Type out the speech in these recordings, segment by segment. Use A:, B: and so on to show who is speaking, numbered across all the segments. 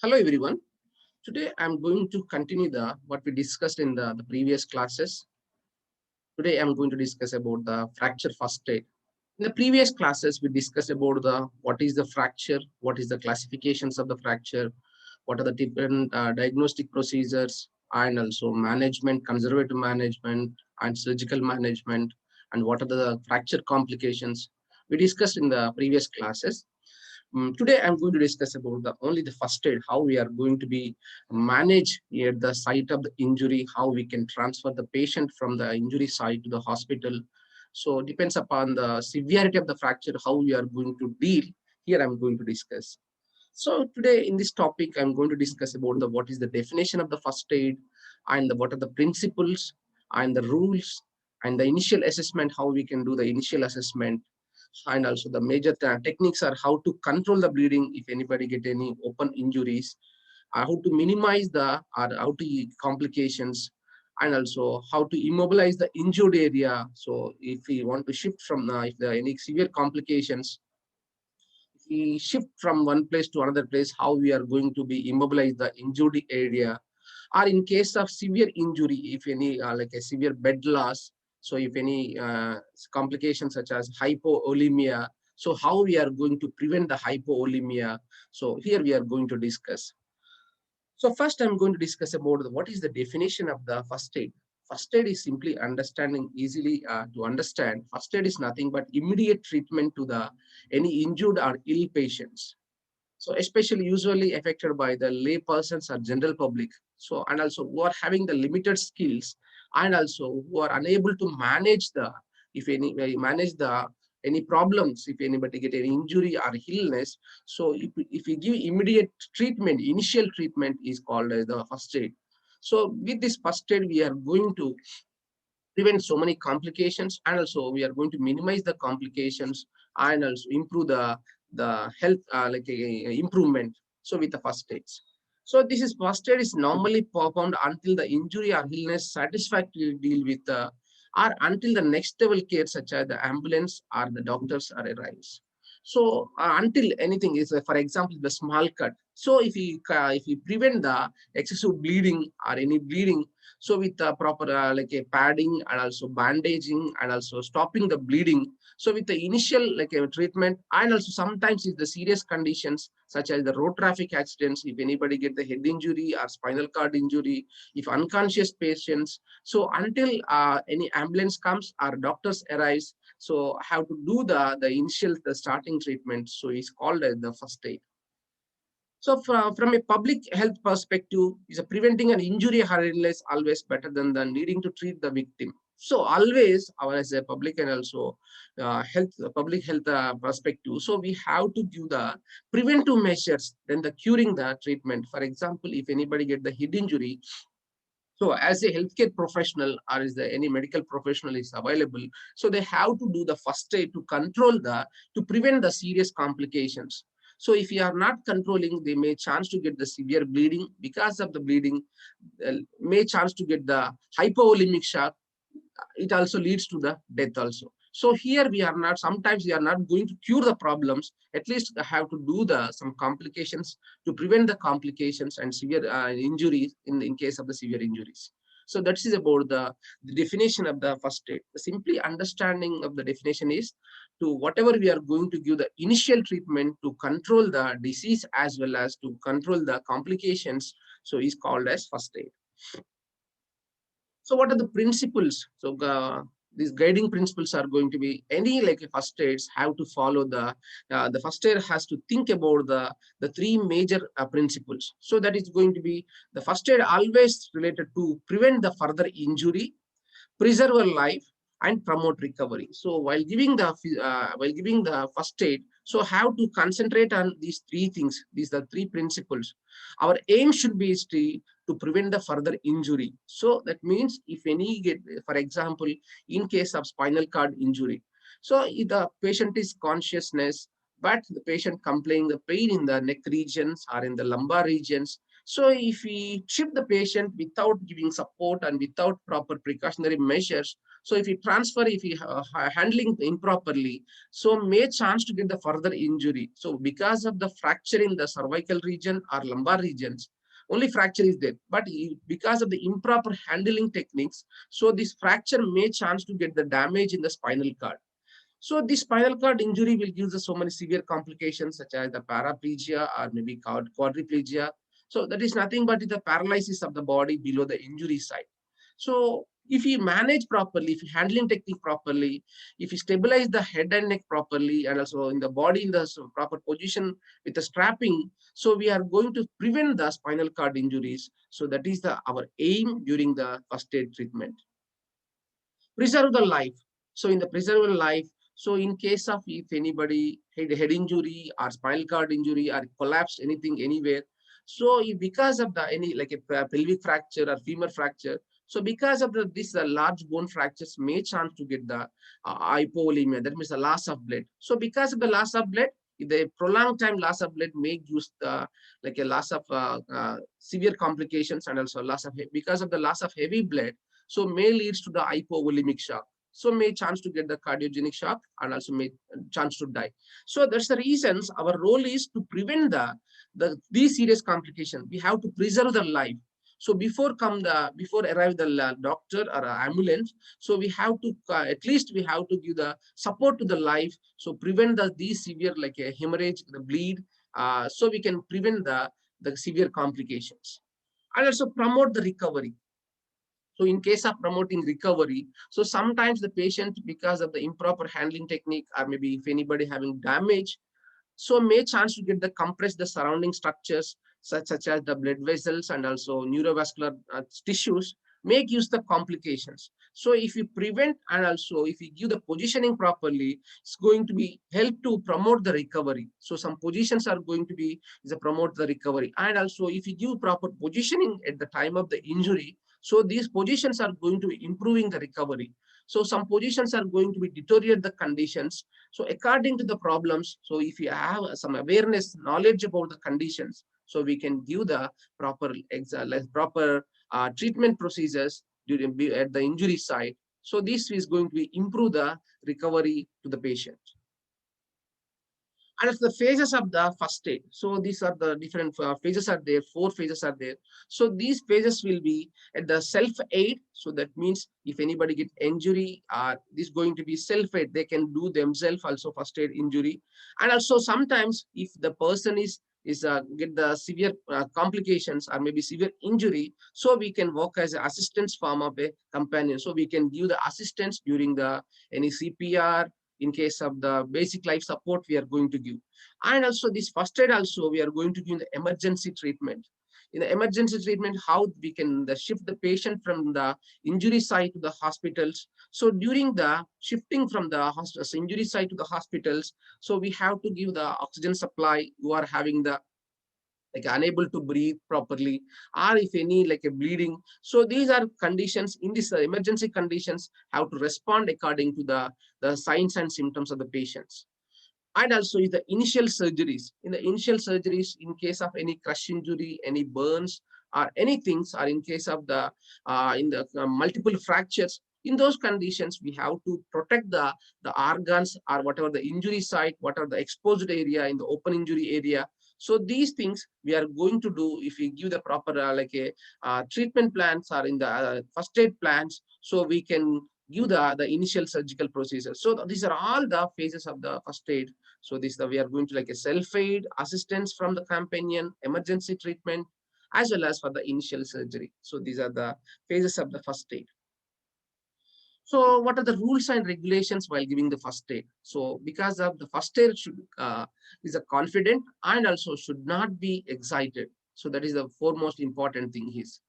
A: Hello everyone. Today I'm going to continue the what we discussed in the previous classes. Today I'm going to discuss about the fracture first aid. In the previous classes, we discussed about the what is the fracture, what is the classifications of the fracture, what are the different diagnostic procedures, and also management, conservative management, and surgical management, and what are the fracture complications. We discussed in the previous classes. Today, I'm going to discuss about the only the first aid, how we are going to be manage at the site of the injury, how we can transfer the patient from the injury site to the hospital. So depends upon the severity of the fracture, how we are going to deal. Here, I'm going to discuss. So today in this topic, I'm going to discuss about the what is the definition of the first aid and what are the principles and the rules and the initial assessment, how we can do the initial assessment, and also the major techniques are how to control the bleeding if anybody get any open injuries, how to minimize the or how to complications, and also how to immobilize the injured area. So if we want to shift from if there are any severe complications, if we shift from one place to another place, how we are going to be immobilize the injured area, or in case of severe injury, if any like a severe bed loss, so if any complications such as hypovolemia, so how we are going to prevent the hypovolemia. So here we are going to discuss. So first I'm going to discuss about what is the definition of the first aid. First aid is simply understanding easily to understand. First aid is nothing but immediate treatment to the any injured or ill patients, so especially usually affected by the lay persons or general public, so and also who are having the limited skills, and also who are unable to manage the if any manage the any problems, if anybody get any injury or illness. So if we give immediate treatment, initial treatment is called as the first aid. So with this first aid we are going to prevent so many complications, and also we are going to minimize the complications and also improve the health improvement. So with the first aids, so this is first aid is normally performed until the injury or illness satisfactorily deal with the or until the next level care such as the ambulance or the doctors are arrives. So until anything is for example the small cut, so if we prevent the excessive bleeding or any bleeding, so with the proper like a padding and also bandaging and also stopping the bleeding. So with the initial like a treatment, and also sometimes if the serious conditions such as the road traffic accidents, if anybody get the head injury or spinal cord injury, if unconscious patients, so until any ambulance comes or doctors arrives, so how to do the initial the starting treatment, so it's called as the first aid. So from a public health perspective, is a preventing an injury or illness always better than the needing to treat the victim. So always our as a public and also health public health perspective. So we have to give the preventive measures than the curing the treatment. For example, if anybody get the head injury, so as a healthcare professional or is there any medical professional is available, so they have to do the first aid to control the to prevent the serious complications. So if you are not controlling, they may chance to get the severe bleeding. Because of the bleeding, may chance to get the hypovolemic shock. It also leads to the death also. So here we are not, sometimes we are not going to cure the problems, at least have to do the some complications to prevent the complications and severe injuries in case of the severe injuries. So that is about the definition of the first aid. Simply understanding of the definition is to whatever we are going to give the initial treatment to control the disease as well as to control the complications, so is called as first aid. So what are the principles? So these guiding principles are going to be any like a first aids have to follow the first aid has to think about the three major principles. So that is going to be the first aid always related to prevent the further injury, preserve a life, and promote recovery. So while giving the first aid, so have to concentrate on these three things. These are three principles. Our aim should be to prevent the further injury. So that means if any get, for example, in case of spinal cord injury, so if the patient is consciousness, but the patient complaining the pain in the neck regions or in the lumbar regions, so if we shift the patient without giving support and without proper precautionary measures, So if you transfer, if you handling improperly, so may chance to get the further injury. So because of the fracture in the cervical region or lumbar regions, only fracture is there. But because of the improper handling techniques, so this fracture may chance to get the damage in the spinal cord. So the spinal cord injury will give us so many severe complications such as the paraplegia or maybe quadriplegia. So that is nothing but the paralysis of the body below the injury site. So if you manage properly, if you handling technique properly, if you stabilize the head and neck properly, and also in the body in the proper position with the strapping, so we are going to prevent the spinal cord injuries. So that is our aim during the first aid treatment. Preserve the life. So in the preserve life, so in case of if anybody had head injury or spinal cord injury or collapse anything anywhere, so if because of the any like a pelvic fracture or femur fracture, so because of this large bone fractures may chance to get the hypovolemia, that means the loss of blood. So because of the loss of blood, the prolonged time loss of blood may use the like a loss of severe complications and also loss of because of the loss of heavy blood, so may leads to the hypovolemic shock. So may chance to get the cardiogenic shock and also may chance to die. So that's the reasons our role is to prevent these serious complications. We have to preserve the life. So before arrive the doctor or ambulance, so we have to at least we have to give the support to the life. So prevent these severe like a hemorrhage, the bleed. So we can prevent the severe complications and also promote the recovery. So in case of promoting recovery, so sometimes the patient, because of the improper handling technique, or maybe if anybody having damage, so may chance to get the compress the surrounding structures such as the blood vessels and also neurovascular tissues may use the complications. So if you prevent and also if you give the positioning properly, it's going to be help to promote the recovery. So some positions are going to be is a promote the recovery. And also if you give proper positioning at the time of the injury, so these positions are going to be improving the recovery. So some positions are going to be deteriorate the conditions. So according to the problems, so if you have some awareness, knowledge about the conditions, so we can give the proper treatment procedures during at the injury site. So this is going to be improve the recovery to the patient. And it's the phases of the first aid. So these are the different phases are there, 4 phases are there. So these phases will be at the self-aid. So that means if anybody get injury, this is going to be self-aid. They can do themselves also first aid injury. And also sometimes if the person is get the severe complications or maybe severe injury, so we can work as an assistance form of a companion. So we can give the assistance during the any CPR, in case of the basic life support we are going to give. And also this first aid also we are going to give the emergency treatment. In the emergency treatment, how we can shift the patient from the injury site to the hospitals. So during the shifting from the injury site to the hospitals, so we have to give the oxygen supply who are having the like unable to breathe properly, or if any like a bleeding. So these are conditions in this emergency conditions, how to respond according to the signs and symptoms of the patients. And also is the initial surgeries. In the initial surgeries, in case of any crush injury, any burns, or anything, or in case of the in the multiple fractures, in those conditions, we have to protect the organs or whatever the injury site, whatever the exposed area in the open injury area. So these things we are going to do if we give the proper like a treatment plans or in the first aid plans, so we can give the initial surgical procedure. So these are all the phases of the first aid. So we are going to like a self-aid, assistance from the companion, emergency treatment, as well as for the initial surgery. So these are the phases of the first aid. So what are the rules and regulations while giving the first aid? So because of the first aid should is a confident and also should not be excited. So that is the foremost important thing is.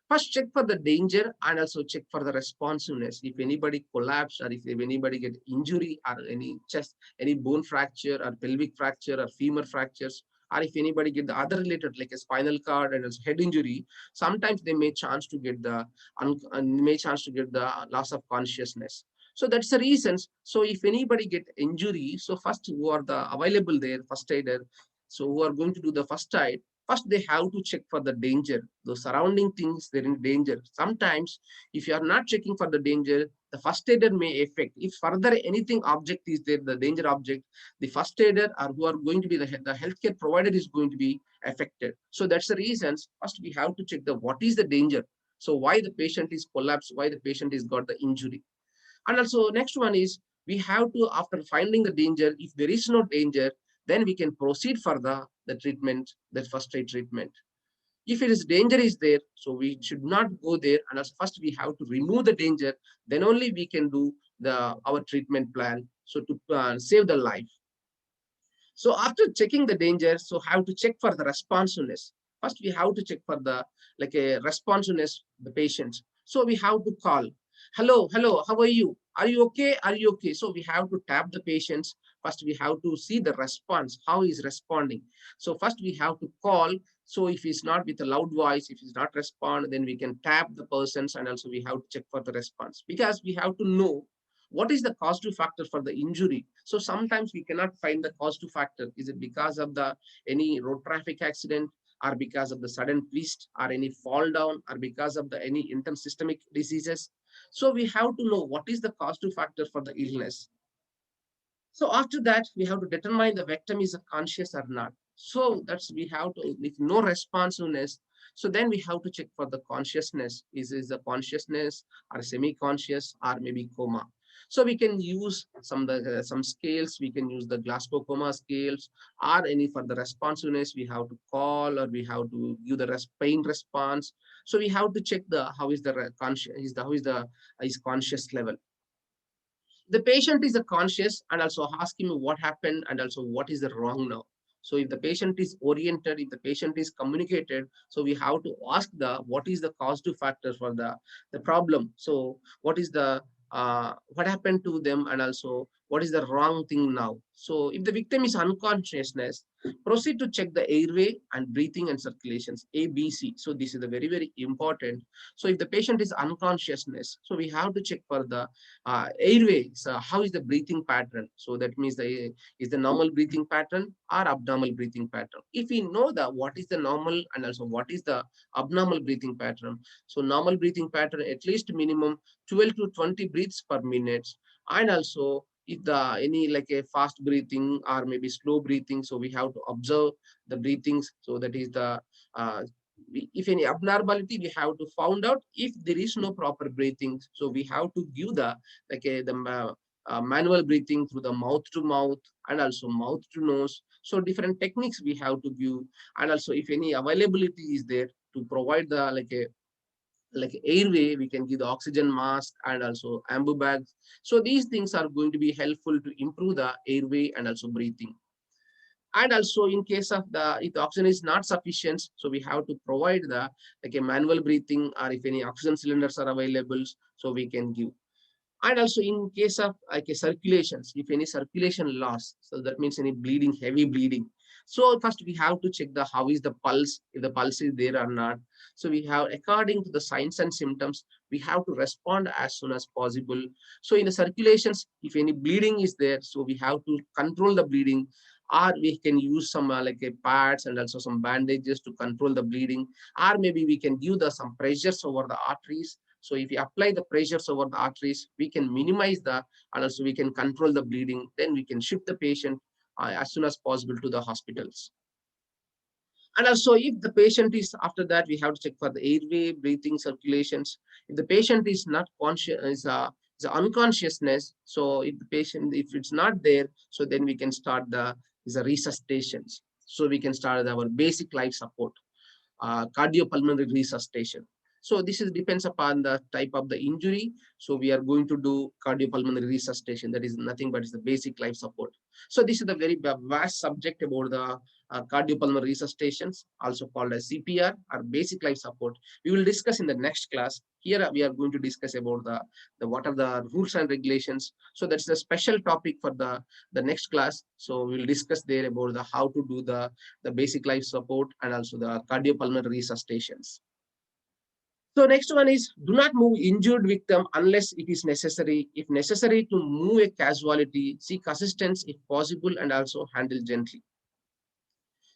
A: First, check for the danger and also check for the responsiveness. If anybody collapse or if anybody get injury or any chest, any bone fracture or pelvic fracture or femur fractures, or if anybody get the other related like a spinal cord and a head injury, sometimes they may chance to get the loss of consciousness. So that's the reasons. So if anybody get injury, so first who are the available there, first aider, so who are going to do the first aid, first they have to check for the danger, the surrounding things they're in danger. Sometimes if you are not checking for the danger, the first aider may affect. If further anything object is there, the danger object, the first aider or who are going to be the healthcare provider is going to be affected. So that's the reasons. First, we have to check the what is the danger. So why the patient is collapsed, why the patient is got the injury. And also next one is we have to, after finding the danger, if there is no danger, then we can proceed for the treatment, the first aid treatment. If it is danger is there, so we should not go there. And as first we have to remove the danger, then only we can do our treatment plan. So to save the life. So after checking the danger, so have to check for the responsiveness. First, we have to check for the like a responsiveness the patients. So we have to call, hello, hello, how are you? Are you okay? Are you okay? So we have to tap the patients. First, we have to see the response, how he's responding. So first we have to call. So if he's not with a loud voice, if he's not respond, then we can tap the persons, and also we have to check for the response, because we have to know what is the causative factor for the injury. So sometimes we cannot find the causative factor. Is it because of the any road traffic accident, or because of the sudden twist, or any fall down, or because of the any intersystemic diseases? So we have to know what is the causative factor for the illness. So after that, we have to determine the victim is conscious or not. So that's we have to, if no responsiveness, so then we have to check for the consciousness. Is the consciousness or semi-conscious or maybe coma? So we can use some scales. We can use the Glasgow coma scales, or any for the responsiveness. We have to call, or we have to give the pain response. So we have to check the how is the conscious is the how is the is conscious level. The patient is a conscious, and also ask him what happened and also what is the wrong now. So if the patient is oriented, if the patient is communicated, so we have to ask the what is the causative factor for the problem. So what is the what happened to them, and also what is the wrong thing now. So if the victim is unconsciousness, proceed to check the airway and breathing and circulations, ABC. So this is a very very important. So if the patient is unconsciousness, so we have to check for the airway. So how is the breathing pattern? So that means the is the normal breathing pattern or abnormal breathing pattern. If we know that what is the normal and also what is the abnormal breathing pattern, so normal breathing pattern at least minimum 12 to 20 breaths per minute. And also if the any like a fast breathing or maybe slow breathing, so we have to observe the breathings. So that is the uh, if any abnormality, we have to found out. If there is no proper breathing, so we have to give the like manual breathing through the mouth to mouth and also mouth to nose. So different techniques we have to give. And also if any availability is there to provide the like airway, we can give the oxygen mask and also ambu bags. So these things are going to be helpful to improve the airway and also breathing. And also in case of the if the oxygen is not sufficient, so we have to provide the like a manual breathing, or if any oxygen cylinders are available, so we can give. And also in case of like a circulations, if any circulation loss, so that means any bleeding, heavy bleeding. So first we have to check the how is the pulse, if the pulse is there or not. So we have, according to the signs and symptoms, we have to respond as soon as possible. So in the circulations, if any bleeding is there, so we have to control the bleeding, or we can use some like a pads and also some bandages to control the bleeding, or maybe we can give the some pressures over the arteries. So if we apply the pressures over the arteries, we can minimize the, and also we can control the bleeding. Then we can shift the patient as soon as possible to the hospitals. And also if the patient is, after that, we have to check for the airway, breathing, circulations. If the patient is not conscious, is a unconsciousness. So if the patient, if it's not there, so then we can start the resuscitations. So we can start our basic life support, cardiopulmonary resuscitation. So this is depends upon the type of the injury. So we are going to do cardiopulmonary resuscitation. That is nothing but is the basic life support. So this is the very vast subject about the cardiopulmonary resuscitations, also called as CPR or basic life support. We will discuss in the next class. Here we are going to discuss about the what are the rules and regulations. So that's the special topic for the next class. So we will discuss there about the how to do the basic life support and also the cardiopulmonary resuscitations. So next one is do not move injured victim unless it is necessary. If necessary to move a casualty, seek assistance if possible and also handle gently.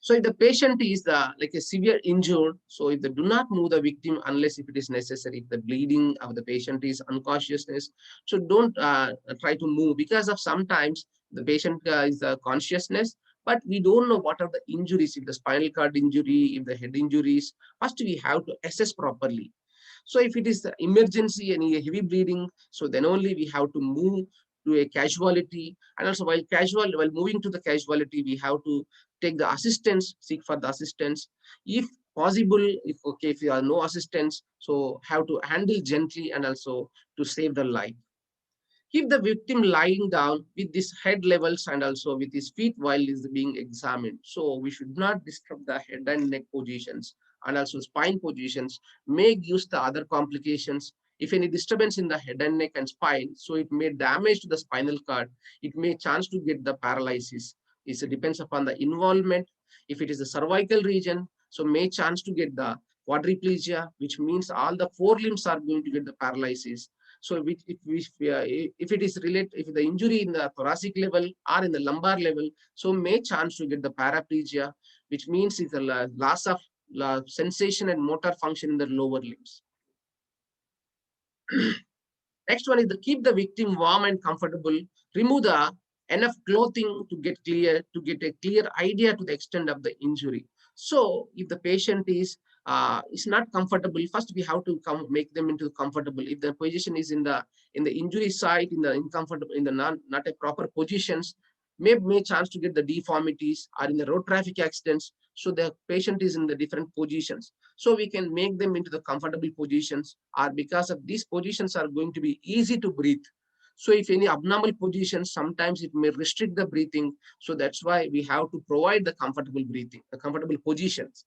A: So if the patient is like a severe injured, so if they do not move the victim unless if it is necessary, if the bleeding of the patient is unconsciousness, so don't try to move, because of sometimes the patient is consciousness, but we don't know what are the injuries, if the spinal cord injury, if the head injuries. First we have to assess properly. So if it is the emergency, any heavy bleeding, so then only we have to move to a casualty. And also while moving to the casualty, we have to take the assistance, seek for the assistance. If possible, if okay, if there are no assistance, so have to handle gently and also to save the life. Keep the victim lying down with his head levels and also with his feet while is being examined. So we should not disturb the head and neck positions and also spine positions, may give the other complications. If any disturbance in the head and neck and spine, so it may damage to the spinal cord, it may chance to get the paralysis. It depends upon the involvement. If it is the cervical region, so may chance to get the quadriplegia, which means all the four limbs are going to get the paralysis. So if it is related, if the injury in the thoracic level or in the lumbar level, so may chance to get the paraplegia, which means it's a loss of sensation and motor function in the lower limbs. Next one is the keep the victim warm and comfortable. Remove the enough clothing to get a clear idea to the extent of the injury. So if the patient is not comfortable, first we have to make them into comfortable. If the position is in the injury site, in the uncomfortable, in the not a proper positions, may chance to get the deformities, or in the road traffic accidents. So the patient is in the different positions, so we can make them into the comfortable positions, or because of these positions are going to be easy to breathe. So if any abnormal positions, sometimes it may restrict the breathing. So that's why we have to provide the comfortable breathing, the comfortable positions.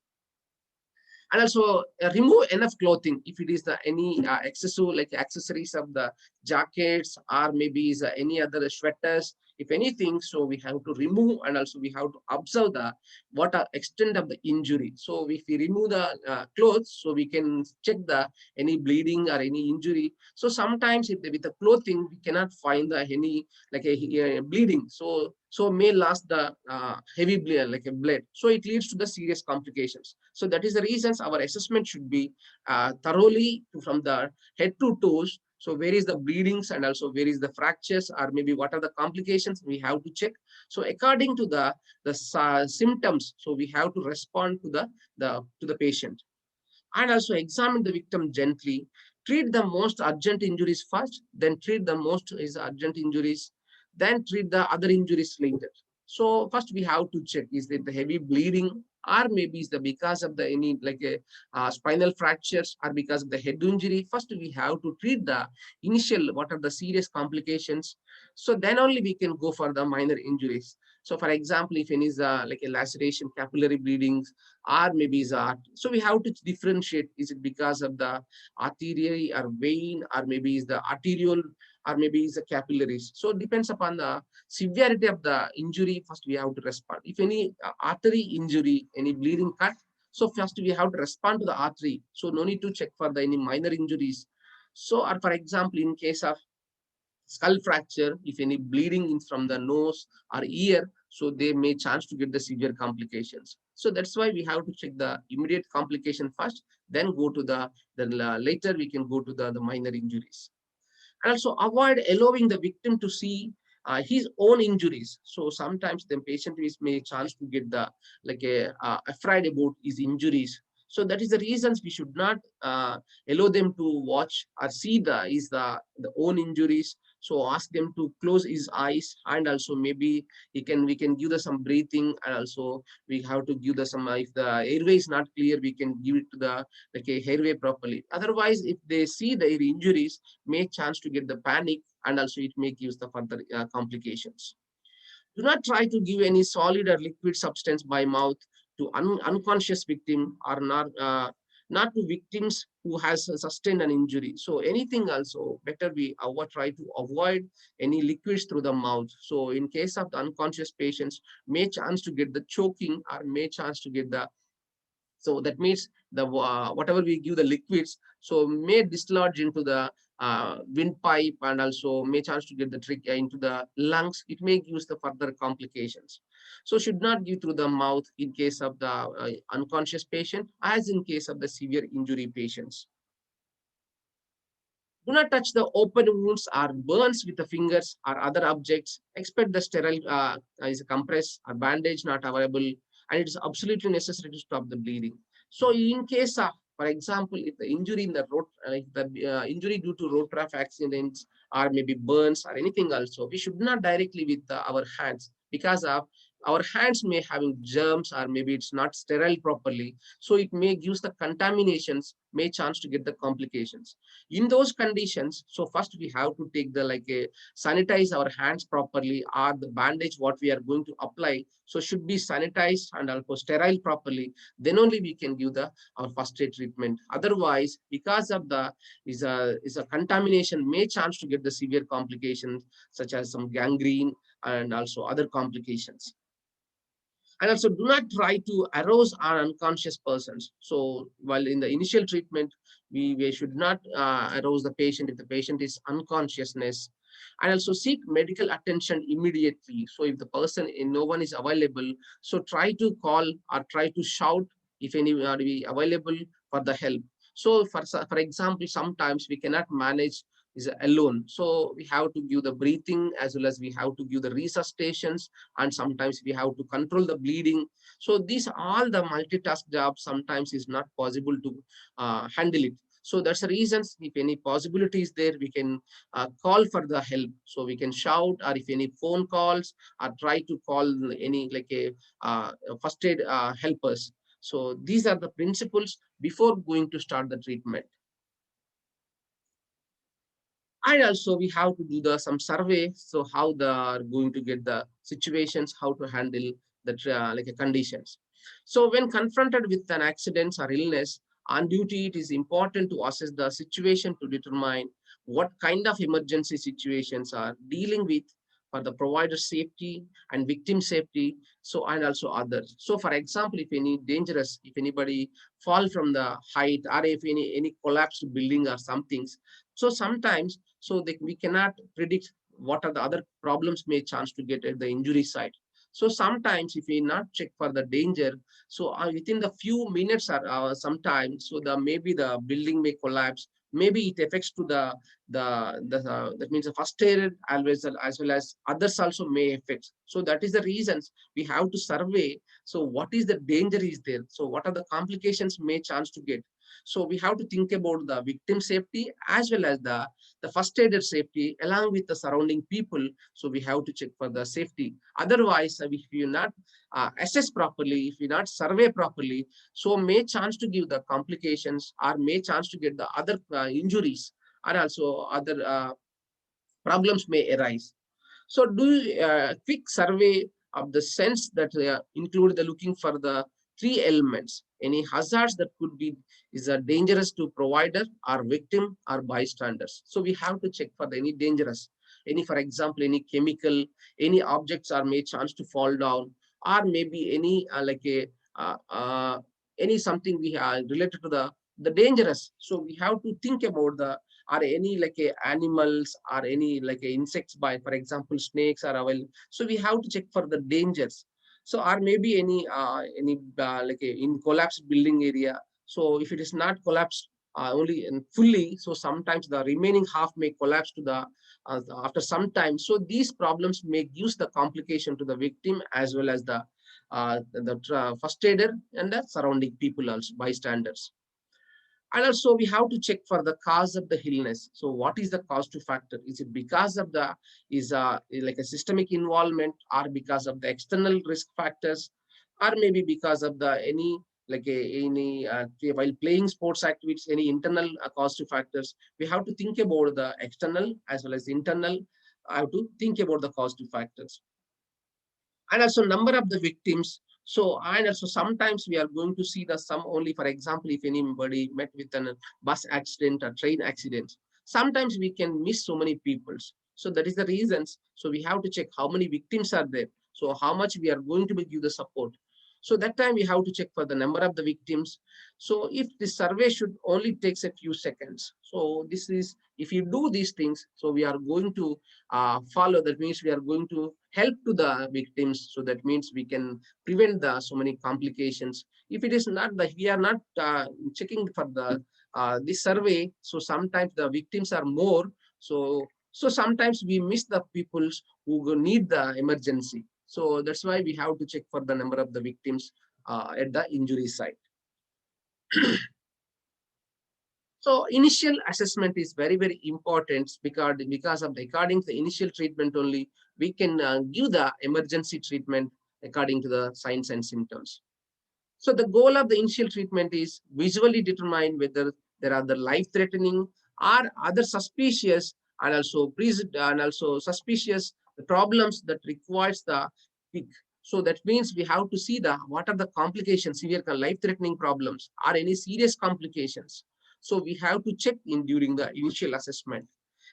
A: And also remove enough clothing if it is the any excessive like accessories of the jackets, or maybe is any other sweaters, if anything. So we have to remove, and also we have to observe the what are extent of the injury. So if we remove the clothes, so we can check the any bleeding or any injury. So sometimes if with the clothing we cannot find the any like a bleeding, so may last the heavy bleed, like a blood, so it leads to the serious complications. So that is the reasons our assessment should be thoroughly from the head to toes. So where is the bleedings, and also where is the fractures, or maybe what are the complications we have to check. So according to the symptoms, so we have to respond to the patient, and also examine the victim gently. Treat the most urgent injuries first, then treat the most is urgent injuries, then treat the other injuries later. So first we have to check, is it the heavy bleeding, or maybe is the because of the any like a spinal fractures, or because of the head injury. First we have to treat the initial what are the serious complications. So then only we can go for the minor injuries. So for example, if any is like a laceration, capillary bleedings, or maybe is art. So we have to differentiate, is it because of the artery or vein, or maybe is the arterial, or maybe is the capillaries. So it depends upon the severity of the injury. First we have to respond. If any artery injury, any bleeding cut, so first we have to respond to the artery. So no need to check for the any minor injuries. So or for example, in case of skull fracture, if any bleeding in from the nose or ear, so they may chance to get the severe complications. So that's why we have to check the immediate complication first, then go to the later we can go to the minor injuries. And also avoid allowing the victim to see his own injuries. So sometimes the patient is may chance to get the like a afraid about his injuries. So that is the reasons we should not allow them to watch or see the own injuries. So ask them to close his eyes, and also maybe we can give the some breathing, and also we have to give the some if the airway is not clear, we can give it to the like a airway properly. Otherwise, if they see their injuries, may chance to get the panic, and also it may give the further complications. Do not try to give any solid or liquid substance by mouth to unconscious victim, or not to victims who has sustained an injury. So anything also better we try to avoid any liquids through the mouth. So in case of the unconscious patients, may chance to get the choking, or may chance to get the, so that means the whatever we give the liquids, so may dislodge into the windpipe, and also may chance to get the trick into the lungs. It may use the further complications. So should not give through the mouth in case of the unconscious patient, as in case of the severe injury patients. Do not touch the open wounds or burns with the fingers or other objects. Expect the sterile is a compress or bandage not available, and it is absolutely necessary to stop the bleeding. So, in case of, for example, if the injury in the road, if the injury due to road traffic accidents or maybe burns or anything, also we should not directly with our hands, because of our hands may having germs or maybe it's not sterile properly, so it may use the contaminations, may chance to get the complications in those conditions. So first we have to take the like a sanitize our hands properly, or the bandage what we are going to apply so should be sanitized and also sterile properly. Then only we can give the our first aid treatment. Otherwise, because of the is a contamination, may chance to get the severe complications such as some gangrene and also other complications. And also do not try to arouse our unconscious persons. So while in the initial treatment, we should not arouse the patient if the patient is unconsciousness. And also seek medical attention immediately. So if the person no one is available, so try to call or try to shout if anybody available for the help. So for example, sometimes we cannot manage is alone, so we have to give the breathing as well as we have to give the resuscitations, and sometimes we have to control the bleeding. So these all the multitask jobs sometimes is not possible to handle it. So that's the reasons, if any possibility is there, we can call for the help. So we can shout, or if any phone calls, or try to call any like a first aid helpers. So these are the principles before going to start the treatment. And also we have to do the some survey, so how they are going to get the situations, how to handle the like conditions. So when confronted with an accident or illness on duty, it is important to assess the situation to determine what kind of emergency situations are dealing with for the provider safety and victim safety, so and also others. So for example, if any dangerous, if anybody fall from the height, or if any collapsed building or some things, so sometimes, so we cannot predict what are the other problems may chance to get at the injury side. So sometimes if we not check for the danger, so within the few minutes or sometimes, so the maybe the building may collapse, maybe it affects to the that means the first aid always, as well as others also may affect. So that is the reasons we have to survey, so what is the danger is there, so what are the complications may chance to get. So we have to think about the victim safety as well as the first aider safety along with the surrounding people. So we have to check for the safety. Otherwise, if you not assess properly, if you not survey properly, so may chance to give the complications, or may chance to get the other injuries, or also other problems may arise. So do a quick survey of the sense that include the looking for the three elements. Any hazards that could be is dangerous to provider or victim or bystanders. So we have to check for the any dangerous, any for example any chemical, any objects are may chance to fall down, or maybe any like a uh, uh, any something we are related to the dangerous. So we have to think about the, or any like a animals or any like a insects bite, for example snakes are available. So we have to check for the dangers. So or maybe any like a in collapsed building area. So if it is not collapsed only and fully, so sometimes the remaining half may collapse to the after some time. So these problems may use the complication to the victim as well as the first aider and the surrounding people also bystanders. And also we have to check for the cause of the illness. So what is the cause to factor? Is it because of the is like a systemic involvement, or because of the external risk factors, or maybe because of the any like any while playing sports activities, any internal cause to factors. We have to think about the external as well as the internal. I have to think about the cause to factors. And also number of the victims. So and also sometimes we are going to see the some only, for example if anybody met with a bus accident or train accident, sometimes we can miss so many peoples. So that is the reasons, so we have to check how many victims are there, so how much we are going to give the support. So that time we have to check for the number of the victims. So if the survey should only takes a few seconds. So this is, if you do these things, so we are going to follow. That means we are going to help to the victims. So that means we can prevent the so many complications. If it is not the, we are not checking for the this survey, so sometimes the victims are more. So sometimes we miss the people who need the emergency. So that's why we have to check for the number of the victims at the injury site. So initial assessment is very, very important because of the, according to the initial treatment only, we can give the emergency treatment according to the signs and symptoms. So the goal of the initial treatment is visually determine whether there are the life-threatening or other suspicious and also suspicious problems that requires the pick. So that means we have to see the what are the complications, severe life-threatening problems or any serious complications. So we have to check in during the initial assessment.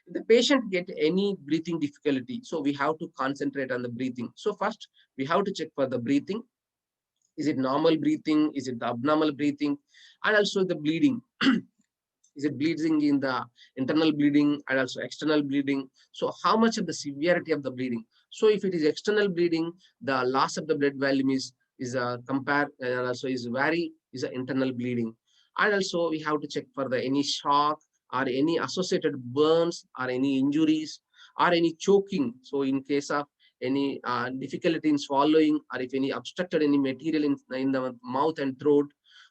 A: If the patient get any breathing difficulty, so we have to concentrate on the breathing. So first we have to check for the breathing. Is it normal breathing? Is it the abnormal breathing? And also the bleeding. Is it bleeding in the internal bleeding and also external bleeding? So how much of the severity of the bleeding? So if it is external bleeding, the loss of the blood volume is compare and also is very is an internal bleeding. And also we have to check for the any shock or any associated burns or any injuries or any choking. So in case of any difficulty in swallowing or if any obstructed any material in the mouth and throat,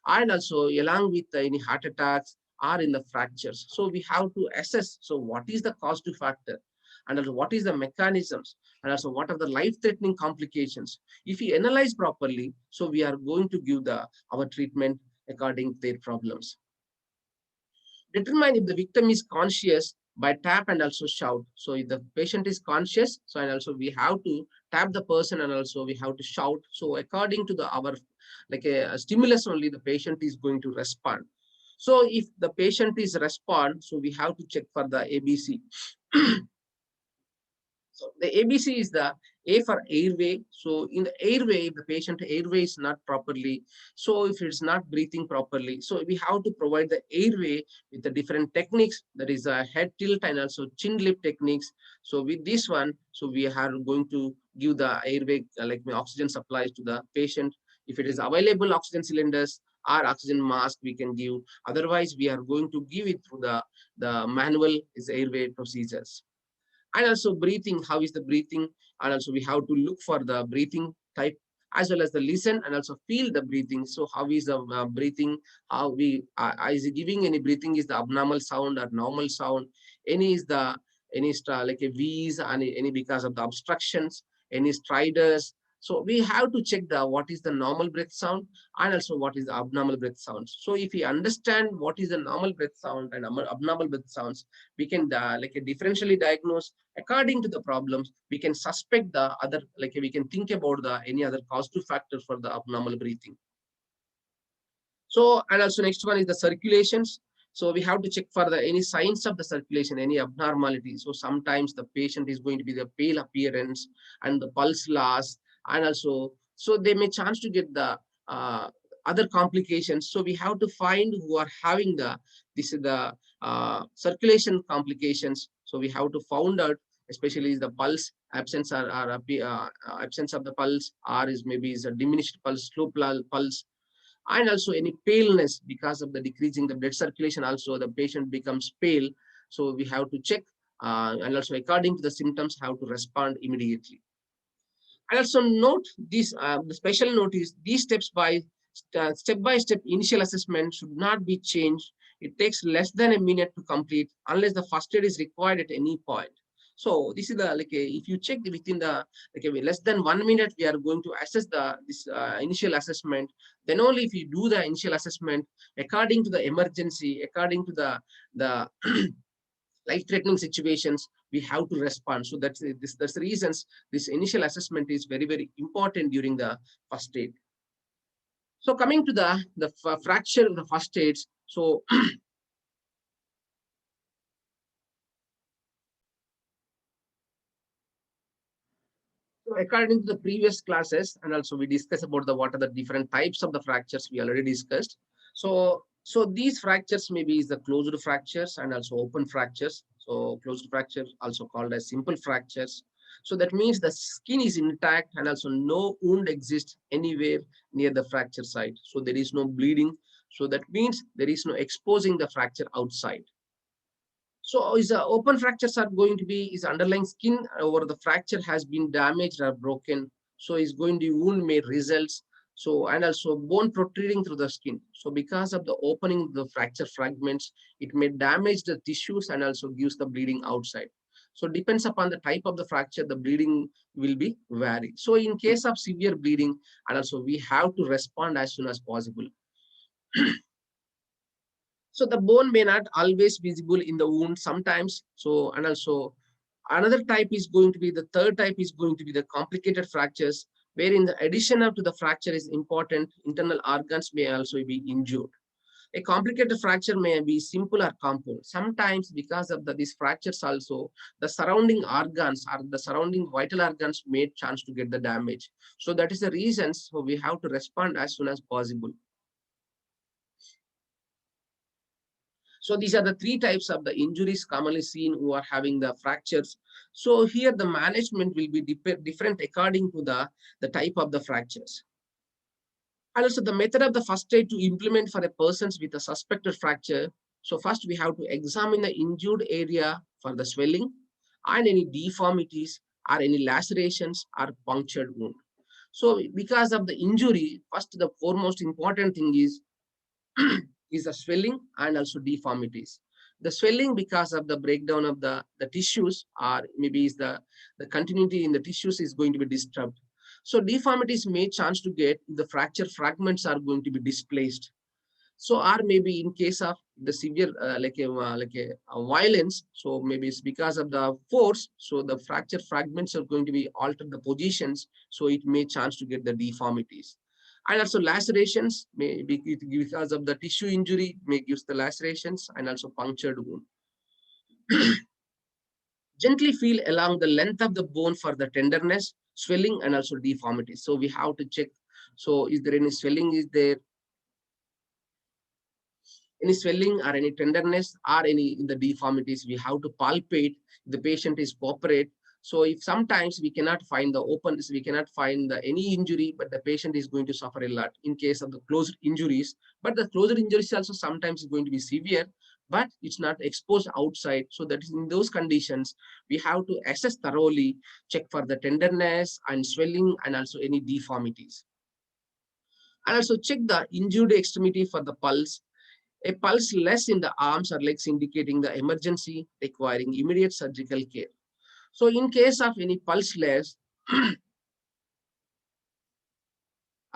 A: and also along with any heart attacks or in the fractures. So we have to assess, so what is the causative factor and also what is the mechanisms and also what are the life-threatening complications. If we analyze properly, so we are going to give the our treatment according to their problems. Determine if the victim is conscious by tap and also shout. So if the patient is conscious, so and also we have to tap the person and also we have to shout. So according to the our like a stimulus only, the patient is going to respond. So if the patient is respond, so we have to check for the ABC. So the ABC is the A for airway. So in the airway, if the patient airway is not properly, so if it's not breathing properly, so we have to provide the airway with the different techniques. That is a head tilt and also chin lip techniques. So with this one, so we are going to give the airway like oxygen supplies to the patient. If it is available oxygen cylinders or oxygen mask, we can give. Otherwise, we are going to give it through the manual is airway procedures. And also breathing, how is the breathing, and also we have to look for the breathing type as well as the listen and also feel the breathing. So how is the breathing, how we is it giving any breathing, is the abnormal sound or normal sound, any is the any like a V's and any because of the obstructions, any striders. So we have to check the what is the normal breath sound and also what is the abnormal breath sounds. So if we understand what is the normal breath sound and abnormal breath sounds, we can like a differentially diagnose according to the problems. We can suspect the other, like we can think about the any other causative factor for the abnormal breathing. So and also next one is the circulations. So we have to check for the any signs of the circulation, any abnormality. So sometimes the patient is going to be the pale appearance and the pulse loss, and also so they may chance to get the uh, other complications. So we have to find who are having the this is the circulation complications. So we have to find out, especially the pulse absence or absence of the pulse, or is maybe is a diminished pulse, slow pulse, and also any paleness because of the decreasing the blood circulation. Also the patient becomes pale. So we have to check and also according to the symptoms have to respond immediately. I also note this, the special note is these steps by step initial assessment should not be changed. It takes less than a minute to complete unless the first aid is required at any point. So this is the like if you check within the like less than 1 minute, we are going to assess the this initial assessment. Then only if you do the initial assessment according to the emergency, according to the life-threatening situations, we have to respond. So that's the reasons this initial assessment is very, very important during the first aid. So coming to the fracture, the first aids. So according to the previous classes, and also we discussed about the what are the different types of the fractures we already discussed. So these fractures maybe is the closed fractures and also open fractures. So closed fracture also called as simple fractures. So that means the skin is intact and also no wound exists anywhere near the fracture site. So there is no bleeding. So that means there is no exposing the fracture outside. So is open fractures are going to be is underlying skin over the fracture has been damaged or broken. So is going to wound may results. So and also bone protruding through the skin. So because of the opening of the fracture fragments, it may damage the tissues and also gives the bleeding outside. So depends upon the type of the fracture, the bleeding will be vary. So in case of severe bleeding, and also we have to respond as soon as possible. So the bone may not always visible in the wound sometimes. So and also another type is going to be the third type is going to be the complicated fractures, wherein the addition of to the fracture is important. Internal organs may also be injured. A complicated fracture may be simple or compound. Sometimes because of these fractures also, the surrounding organs or the surrounding vital organs may chance to get the damage. So that is the reason so we have to respond as soon as possible. So these are the three types of the injuries commonly seen who are having the fractures. So here the management will be different according to the type of the fractures. And also the method of the first aid to implement for a person with a suspected fracture. So first we have to examine the injured area for the swelling and any deformities or any lacerations or punctured wound. So because of the injury, first the foremost important thing is is the swelling and also deformities. The swelling because of the breakdown of the tissues or maybe is the continuity in the tissues is going to be disturbed. So deformities may chance to get the fracture fragments are going to be displaced. So or maybe in case of the severe like a violence, so maybe it's because of the force, so the fracture fragments are going to be altered the positions, so it may chance to get the deformities. And also lacerations may be because of the tissue injury may gives the lacerations and also punctured wound. Gently feel along the length of the bone for the tenderness, swelling and also deformity. So we have to check, so is there any swelling is there, any swelling or any tenderness or any in the deformities, we have to palpate. The patient is cooperate. So if sometimes we cannot find the open, we cannot find any injury, but the patient is going to suffer a lot in case of the closed injuries. But the closed injuries also sometimes is going to be severe, but it's not exposed outside. So that is in those conditions, we have to assess thoroughly, check for the tenderness and swelling and also any deformities. And also check the injured extremity for the pulse. A pulse less in the arms or legs indicating the emergency requiring immediate surgical care. So in case of any pulse less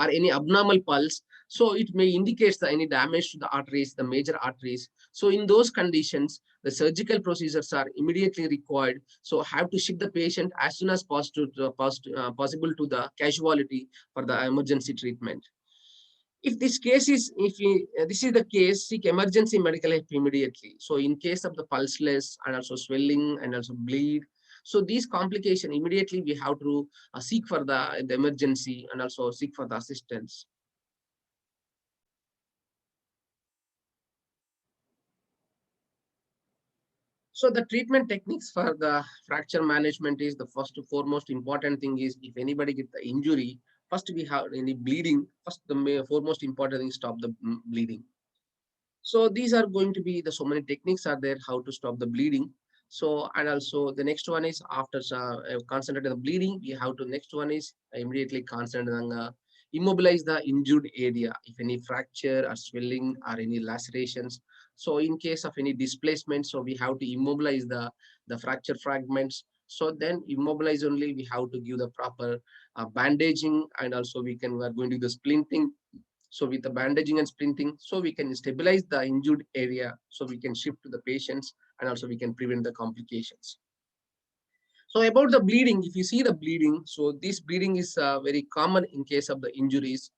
A: or any abnormal pulse, so it may indicate any damage to the arteries, the major arteries. So in those conditions, the surgical procedures are immediately required. So have to shift the patient as soon as possible to the casualty for the emergency treatment. If this case is, if we, this is the case, seek emergency medical help immediately. So in case of the pulseless and also swelling and also bleed, so these complications immediately we have to seek for the emergency and also seek for the assistance. So the treatment techniques for the fracture management is the first foremost important thing is if anybody get the injury, first we have any bleeding, first the foremost important thing is stop the bleeding. So these are going to be the so many techniques are there how to stop the bleeding. So and also the next one is after concentrate on the bleeding, we have to next one is immediately concentrate on immobilize the injured area. If any fracture or swelling or any lacerations. So in case of any displacement, so we have to immobilize the fracture fragments. So then immobilize only we have to give the proper bandaging and also we are going to do the splinting. So with the bandaging and splinting, so we can stabilize the injured area, so we can shift to the patients and also we can prevent the complications. So about the bleeding, if you see the bleeding, so this bleeding is very common in case of the injuries.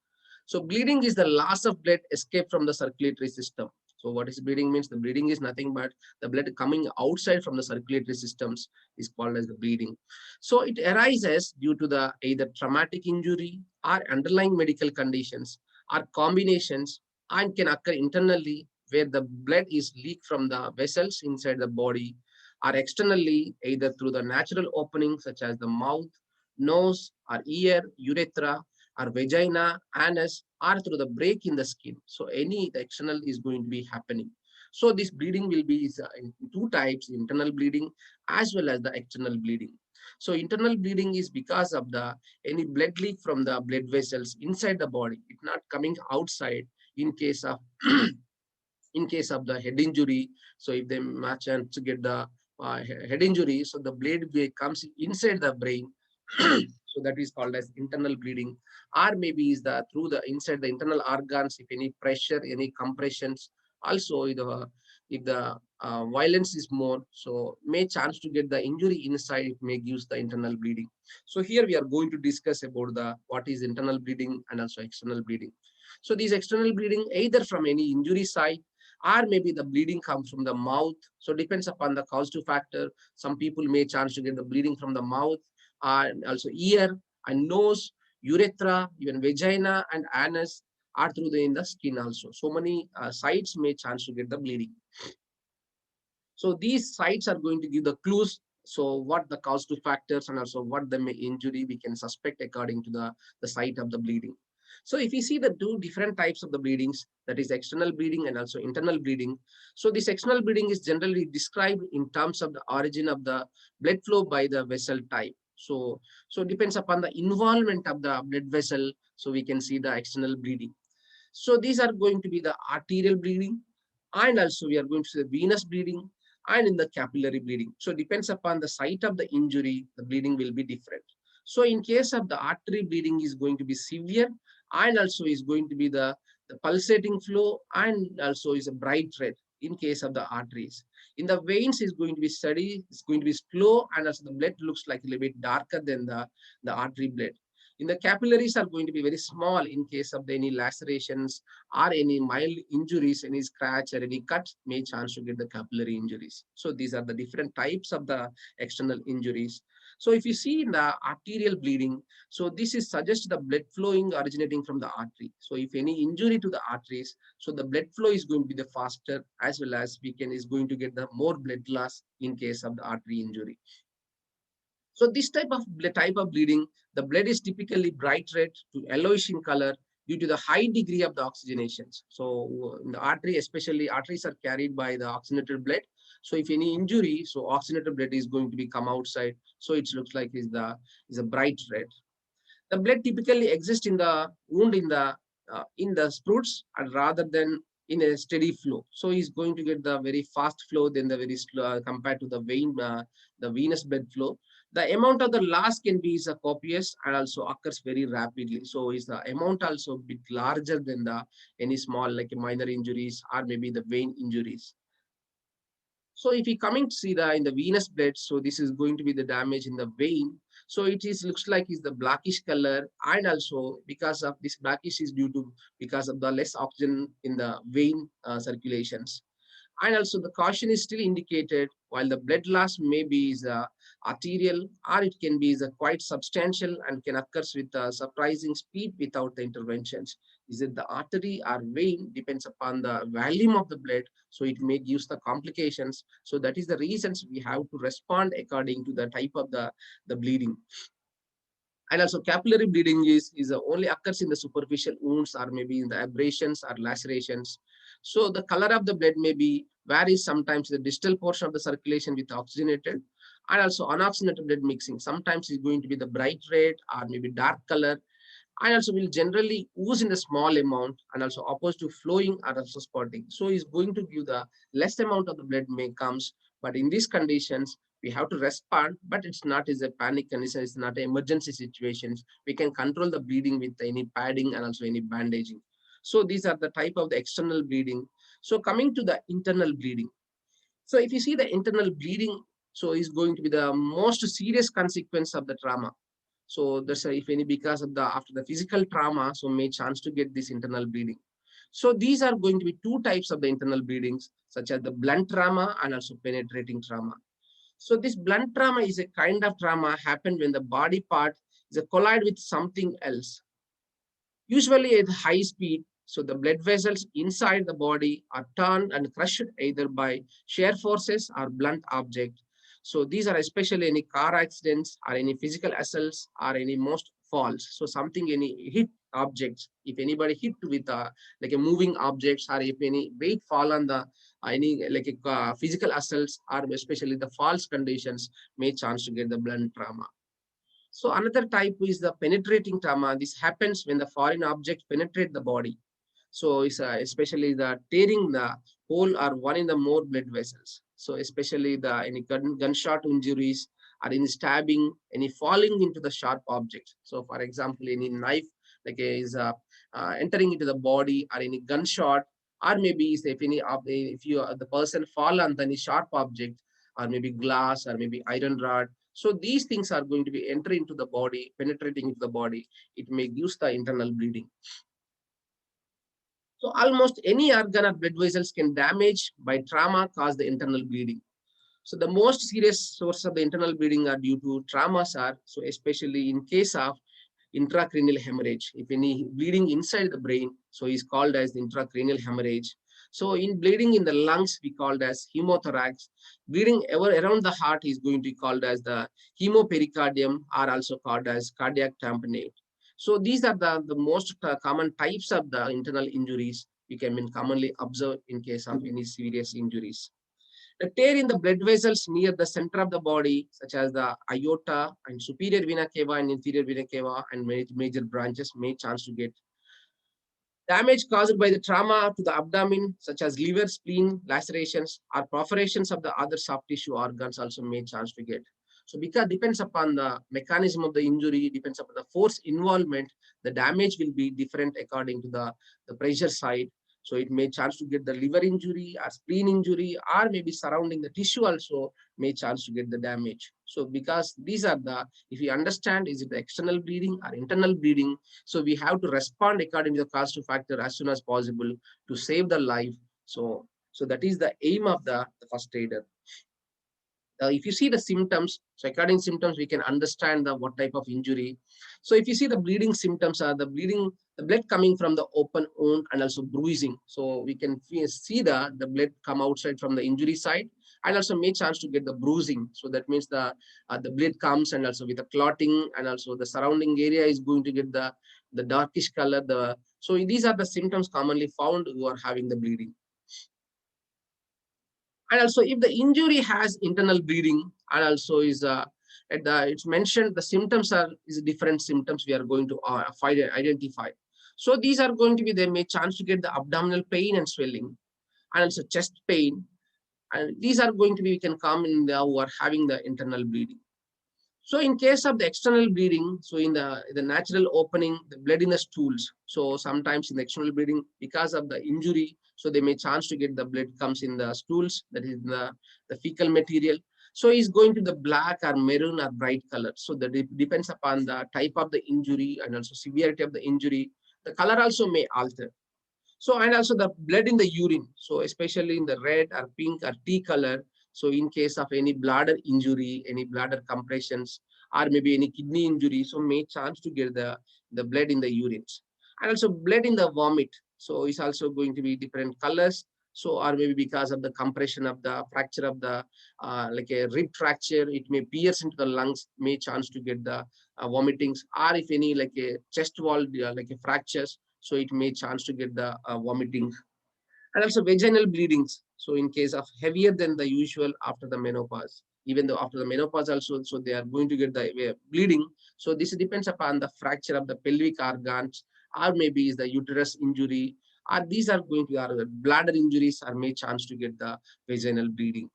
A: So bleeding is the loss of blood escape from the circulatory system. So what is bleeding means? The bleeding is nothing but the blood coming outside from the circulatory systems is called as the bleeding. So it arises due to the either traumatic injury or underlying medical conditions or combinations, and can occur internally where the blood is leaked from the vessels inside the body, or externally either through the natural openings such as the mouth, nose or ear, urethra or vagina, anus, or through the break in the skin. So any the external is going to be happening. So this bleeding will be in two types: internal bleeding as well as the external bleeding. So internal bleeding is because of the any blood leak from the blood vessels inside the body. It's not coming outside in case of in case of the head injury. So if they match and to get the head injury, so the blade comes inside the brain. So that is called as internal bleeding. Or maybe is the through the inside the internal organs, if any pressure, any compressions. Also if the violence is more, so may chance to get the injury inside, it may use the internal bleeding. So here we are going to discuss about the what is internal bleeding and also external bleeding. So these external bleeding either from any injury site, or maybe the bleeding comes from the mouth. So depends upon the causative factor. Some people may chance to get the bleeding from the mouth, and also ear and nose, urethra, even vagina and anus, or through the in the skin also. So many sites may chance to get the bleeding. So these sites are going to give the clues. So what the causative factors and also what the injury we can suspect according to the site of the bleeding. So if you see the two different types of the bleedings, that is external bleeding and also internal bleeding. So this external bleeding is generally described in terms of the origin of the blood flow by the vessel type. So it depends upon the involvement of the blood vessel. So we can see the external bleeding. So these are going to be the arterial bleeding, and also we are going to see the venous bleeding and in the capillary bleeding. So it depends upon the site of the injury, the bleeding will be different. So in case of the artery bleeding is going to be severe, and also is going to be the pulsating flow, and also is a bright red in case of the arteries. In the veins is going to be steady, it's going to be slow, and also the blood looks like a little bit darker than the artery blood. In the capillaries are going to be very small in case of any lacerations or any mild injuries, any scratch or any cut may chance to get the capillary injuries. So these are the different types of the external injuries. So if you see in the arterial bleeding, so this is suggest the blood flowing originating from the artery. So if any injury to the arteries, so the blood flow is going to be the faster, as well as we can is going to get the more blood loss in case of the artery injury. So this type of bleeding, the blood is typically bright red to yellowish in color due to the high degree of the oxygenations. So in the artery, especially arteries are carried by the oxygenated blood. So if any injury, so oxygenated blood is going to be come outside. So it looks like is a bright red. The blood typically exists in the wound in the spruts, and rather than in a steady flow. So he's going to get the very fast flow than the very slow compared to the the venous blood flow. The amount of the loss can be is copious and also occurs very rapidly. So is the amount also a bit larger than the any small like minor injuries or maybe the vein injuries. So if you coming to see the in the venous blood, so this is going to be the damage in the vein. So it is looks like is the blackish color, and also because of this blackish is due to because of the less oxygen in the vein circulations. And also the caution is still indicated while the blood loss may be is arterial, or it can be is quite substantial and can occur with a surprising speed without the interventions. Is it the artery or vein depends upon the volume of the blood, so it may give the complications. So that is the reasons we have to respond according to the type of the bleeding. And also capillary bleeding is only occurs in the superficial wounds or maybe in the abrasions or lacerations. So the color of the blood may be varies sometimes the distal portion of the circulation with oxygenated and also unoxygenated blood mixing. Sometimes it's going to be the bright red or maybe dark color, and also will generally ooze in the small amount and also opposed to flowing or also spotting. So it's going to give the less amount of the blood may comes, but in these conditions, we have to respond, but it's not is a panic condition, it's not an emergency situations. We can control the bleeding with any padding and also any bandaging. So these are the type of the external bleeding. So coming to the internal bleeding. So if you see the internal bleeding, so is going to be the most serious consequence of the trauma. So that's if any because of the after the physical trauma, so may chance to get this internal bleeding. So these are going to be two types of the internal bleedings, such as the blunt trauma and also penetrating trauma. So this blunt trauma is a kind of trauma happen when the body part is a collide with something else, usually at high speed. So the blood vessels inside the body are turned and crushed either by shear forces or blunt object. So these are especially any car accidents or any physical assaults or any most falls. So something, any hit objects, if anybody hit with like a moving objects, or if any weight fall on the any like a physical assaults, or especially the false conditions, may chance to get the blunt trauma. So another type is the penetrating trauma. This happens when the foreign object penetrate the body. So it's especially the tearing the hole or one in the more blood vessels. So especially the any gunshot injuries or any stabbing, any falling into the sharp object. So for example, any knife like is entering into the body, or any gunshot, or maybe if any if you the person fall on any sharp object, or maybe glass, or maybe iron rod. So these things are going to be entering into the body, penetrating into the body. It may use the internal bleeding. So almost any organ or blood vessels can damage by trauma cause the internal bleeding. So the most serious source of the internal bleeding are due to traumas are, so especially in case of intracranial hemorrhage. If any bleeding inside the brain, so is called as the intracranial hemorrhage. So in bleeding in the lungs, we called as hemothorax. Bleeding around the heart is going to be called as the hemopericardium, or also called as cardiac tamponade. So these are the most common types of the internal injuries we can commonly observe in case of any serious injuries. The tear in the blood vessels near the center of the body, such as the aorta and superior vena cava and inferior vena cava and major branches, may chance to get damage caused by the trauma to the abdomen, such as liver, spleen, lacerations, or perforations of the other soft tissue organs, also may chance to get. So because depends upon the mechanism of the injury, depends upon the force involvement, the damage will be different according to the pressure side. So it may chance to get the liver injury or spleen injury, or maybe surrounding the tissue also may chance to get the damage. So because these are the, if you understand, is it the external bleeding or internal bleeding, so we have to respond according to the cost factor as soon as possible to save the life. So that is the aim of the first aider. If you see the symptoms, so according to symptoms, we can understand the what type of injury. So if you see the bleeding symptoms are the bleeding, the blood coming from the open wound and also bruising. So we can see the blood come outside from the injury side, and also may chance to get the bruising. So that means the blood comes and also with the clotting, and also the surrounding area is going to get the darkish color. So these are the symptoms commonly found who are having the bleeding. And also if the injury has internal bleeding, and also is it's mentioned the symptoms are is different symptoms we are going to identify. So these are going to be, they may chance to get the abdominal pain and swelling, and also chest pain, and these are going to be, we can come in the who are having the internal bleeding. So in case of the external bleeding, so in the natural opening, the blood in the stools. So sometimes in the external bleeding, because of the injury, so they may chance to get the blood comes in the stools, that is the fecal material. So it's going to the black or maroon or bright color. So that it depends upon the type of the injury and also severity of the injury. The color also may alter. So, and also the blood in the urine. So especially in the red or pink or tea color. So in case of any bladder injury, any bladder compressions, or maybe any kidney injury, so may chance to get the blood in the urines. And also blood in the vomit. So it's also going to be different colors. So, or maybe because of the compression of the fracture of the, like a rib fracture, it may pierce into the lungs, may chance to get the vomitings, or if any like a chest wall, like a fractures, so it may chance to get the vomiting. And also vaginal bleedings. So in case of heavier than the usual after the menopause, even though after the menopause also, so they are going to get the bleeding. So this depends upon the fracture of the pelvic organs, or maybe is the uterus injury, or these are going to are bladder injuries, or may chance to get the vaginal bleeding.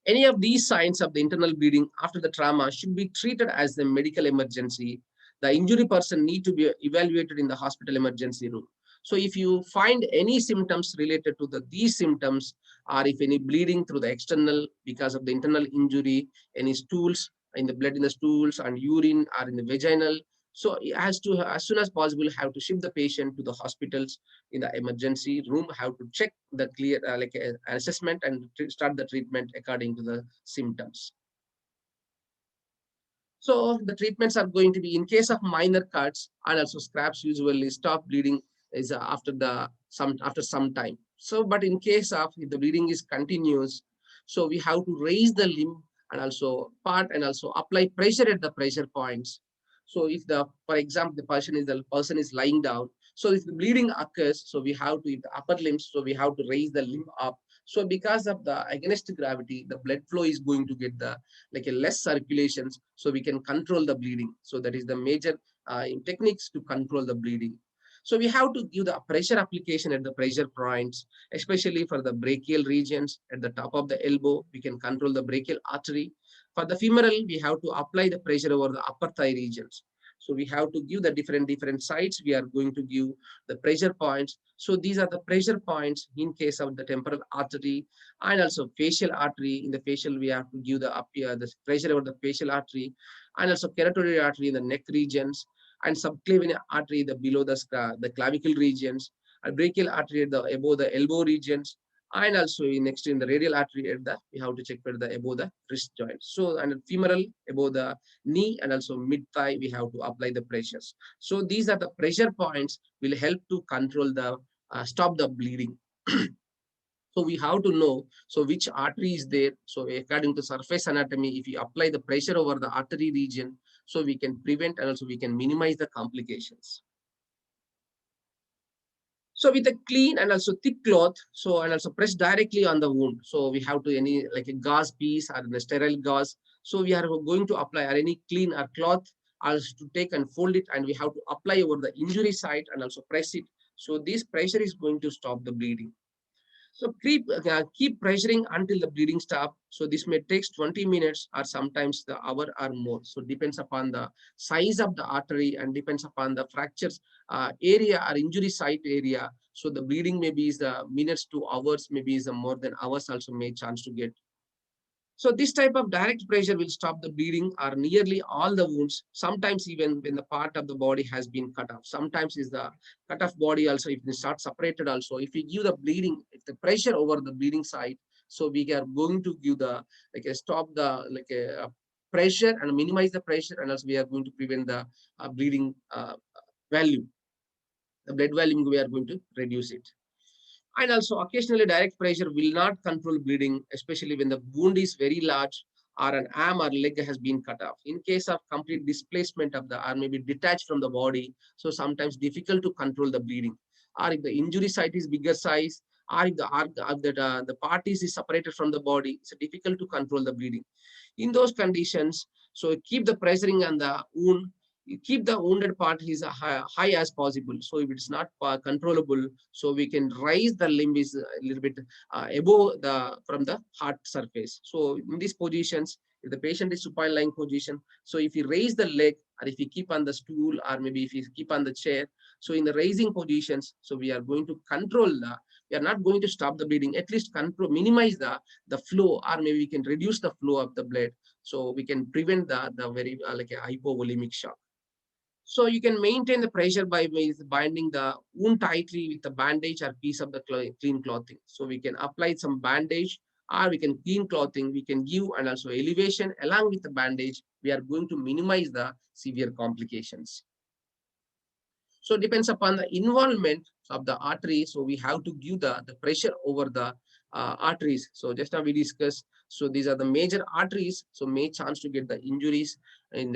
A: Any of these signs of the internal bleeding after the trauma should be treated as the medical emergency. The injury person need to be evaluated in the hospital emergency room. So if you find any symptoms related to these symptoms, or if any bleeding through the external because of the internal injury, any stools in the blood in the stools and urine, or in the vaginal, So it has to, as soon as possible, have to shift the patient to the hospitals in the emergency room, have to check the clear an assessment and start the treatment according to the symptoms. So the treatments are going to be, in case of minor cuts and also scraps, usually stop bleeding is after some time. So, but in case of if the bleeding is continuous, so we have to raise the limb and also part and also apply pressure at the pressure points. So if for example, the person is lying down. So if the bleeding occurs, so we have to, if the upper limbs, so we have to raise the limb up. So because of the against gravity, the blood flow is going to get the like a less circulations, so we can control the bleeding. So that is the major techniques to control the bleeding. So we have to give the pressure application at the pressure points, especially for the brachial regions at the top of the elbow. We can control the brachial artery. For the femoral, we have to apply the pressure over the upper thigh regions. So we have to give the different sites. We are going to give the pressure points. So these are the pressure points in case of the temporal artery and also facial artery. In the facial, we have to give the up here the pressure over the facial artery and also carotid artery in the neck regions and subclavian artery the below the clavicle regions and brachial artery at the above the elbow regions and also next in the radial artery at the we have to check for the above the wrist joint. So and femoral above the knee and also mid thigh we have to apply the pressures. So these are the pressure points will help to control the stop the bleeding. So we have to know so which artery is there. So according to surface anatomy, if you apply the pressure over the artery region, so we can prevent and also we can minimize the complications. So with a clean and also thick cloth, so and also press directly on the wound. So we have to any like a gauze piece or a sterile gauze. So we are going to apply or any clean or cloth as to take and fold it and we have to apply over the injury site and also press it. So this pressure is going to stop the bleeding. So keep pressuring until the bleeding stop. So this may take 20 minutes or sometimes the hour or more. So depends upon the size of the artery and depends upon the fractures area or injury site area. So the bleeding maybe is the minutes to hours, maybe is the more than hours also may chance to get. So this type of direct pressure will stop the bleeding or nearly all the wounds, sometimes even when the part of the body has been cut off. Sometimes is the cut off body also, if it's not separated also, if we give the bleeding, if the pressure over the bleeding side, so we are going to give the, like a stop the, like a pressure and minimize the pressure and also we are going to prevent the bleeding value. The blood volume, we are going to reduce it. And also occasionally direct pressure will not control bleeding, especially when the wound is very large or an arm or leg has been cut off. In case of complete displacement of the arm, maybe detached from the body, so sometimes difficult to control the bleeding. Or if the injury site is bigger size, or if the part is separated from the body, it's difficult to control the bleeding. In those conditions, so keep the pressuring on the wound, keep the wounded part is high as possible. So if it's not controllable, so we can raise the limb is a little bit above the from the heart surface. So in these positions, if the patient is supine lying position, so if you raise the leg or if you keep on the stool or maybe if you keep on the chair, so in the raising positions, so we are going to control the, we are not going to stop the bleeding, at least control, minimize the flow, or maybe we can reduce the flow of the blood. So we can prevent the very like a hypovolemic shock. So you can maintain the pressure by binding the wound tightly with a bandage or piece of the clean clothing. So we can apply some bandage or we can clean clothing, we can give and also elevation along with the bandage. We are going to minimize the severe complications. So it depends upon the involvement of the artery. So we have to give the pressure over the arteries. So just now we discussed. So these are the major arteries. So may chance to get the injuries in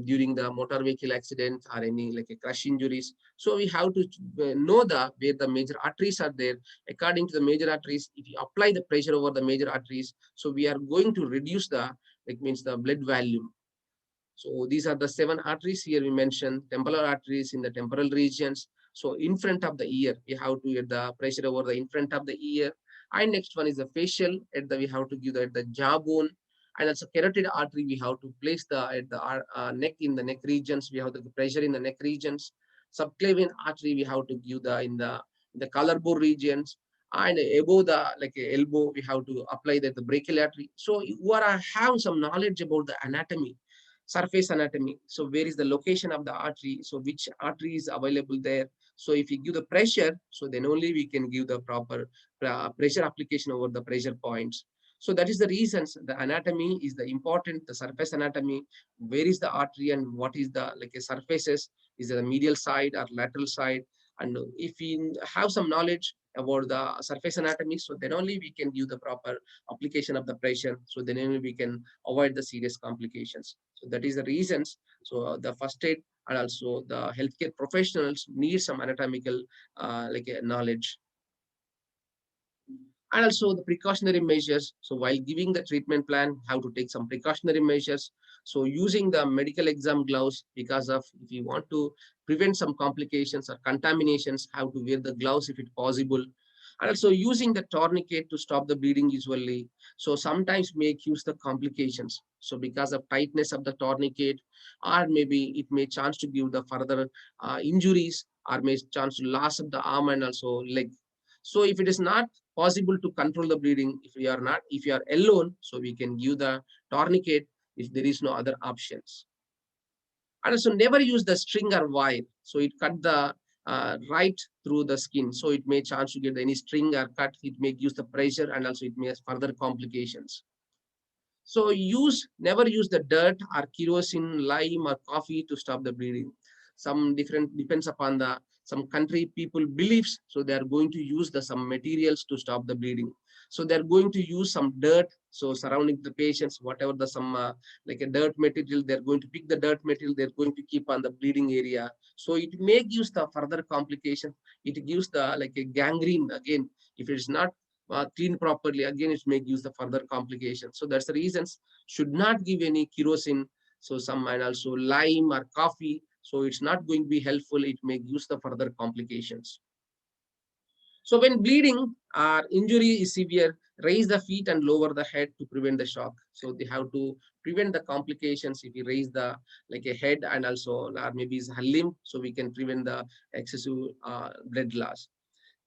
A: during the motor vehicle accident or any like a crash injuries. So we have to know the where the major arteries are there. According to the major arteries, if you apply the pressure over the major arteries, so we are going to reduce the, like means the blood volume. So these are the 7 arteries here we mentioned, temporal arteries in the temporal regions. So in front of the ear, we have to get the pressure over the in front of the ear. And next one is the facial, at the we have to give the, at the jawbone. And also carotid artery, we have to place the at the neck, in the neck regions, we have the pressure in the neck regions. Subclavian artery, we have to give the in the collarbone regions. And above the like elbow, we have to apply the brachial artery. So you are have some knowledge about the anatomy. surface anatomy. So where is the location of the artery? So which artery is available there? So if you give the pressure, so then only we can give the proper pressure application over the pressure points. So that is the reasons the anatomy is the important, the surface anatomy, where is the artery and what is the like a surfaces, is it the medial side or lateral side? And if we have some knowledge about the surface anatomy, so then only we can give the proper application of the pressure. So then only we can avoid the serious complications. So that is the reasons. So the first aid and also the healthcare professionals need some anatomical knowledge. And also the precautionary measures. So while giving the treatment plan, how to take some precautionary measures. So using the medical exam gloves, because of if you want to prevent some complications or contaminations, how to wear the gloves if it's possible. And also using the tourniquet to stop the bleeding usually. So sometimes may cause the complications. So because of tightness of the tourniquet, or maybe it may chance to give the further injuries, or may chance to loss of the arm and also leg. So if it is not possible to control the bleeding, if you are alone, so we can give the tourniquet if there is no other options. And also never use the string or wire. So it cut the right through the skin. So it may chance to get any string or cut. It may use the pressure and also it may have further complications. So never use the dirt or kerosene, lime or coffee to stop the bleeding. Some different depends upon the some country people beliefs. So they are going to use the some materials to stop the bleeding. So they are going to use some dirt. So surrounding the patients, whatever the some like a dirt material, they're going to pick the dirt material. They're going to keep on the bleeding area. So it may give the further complication. It gives the like a gangrene again. If it's not cleaned properly, again it may use the further complications. So that's the reasons should not give any kerosene. So some and also lime or coffee. So it's not going to be helpful. It may use the further complications. So when bleeding or injury is severe, raise the feet and lower the head to prevent the shock. So they have to prevent the complications if you raise the like a head and also or maybe it's a limb, so we can prevent the excessive blood loss.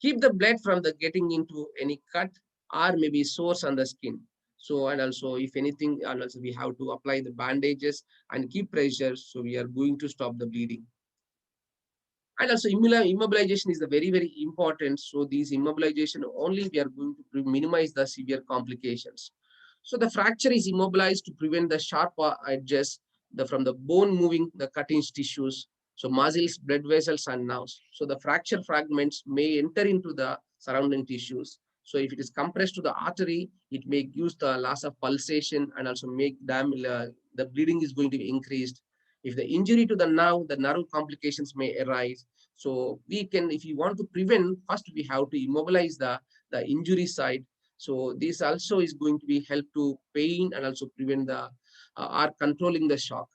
A: Keep the blood from the getting into any cut or maybe sores on the skin. So and also if anything, and also we have to apply the bandages and keep pressure. So we are going to stop the bleeding. And also immobilization is the very important. So these immobilization only we are going to minimize the severe complications. So the fracture is immobilized to prevent the sharp edges from the bone moving the cutting tissues. So muscles, blood vessels, and nerves. So the fracture fragments may enter into the surrounding tissues. So if it is compressed to the artery, it may use the loss of pulsation and also make the bleeding is going to be increased. If the injury to the nerve complications may arise. So we can, if you want to prevent, first we have to immobilize the injury side. So this also is going to be help to pain and also prevent the or controlling the shock.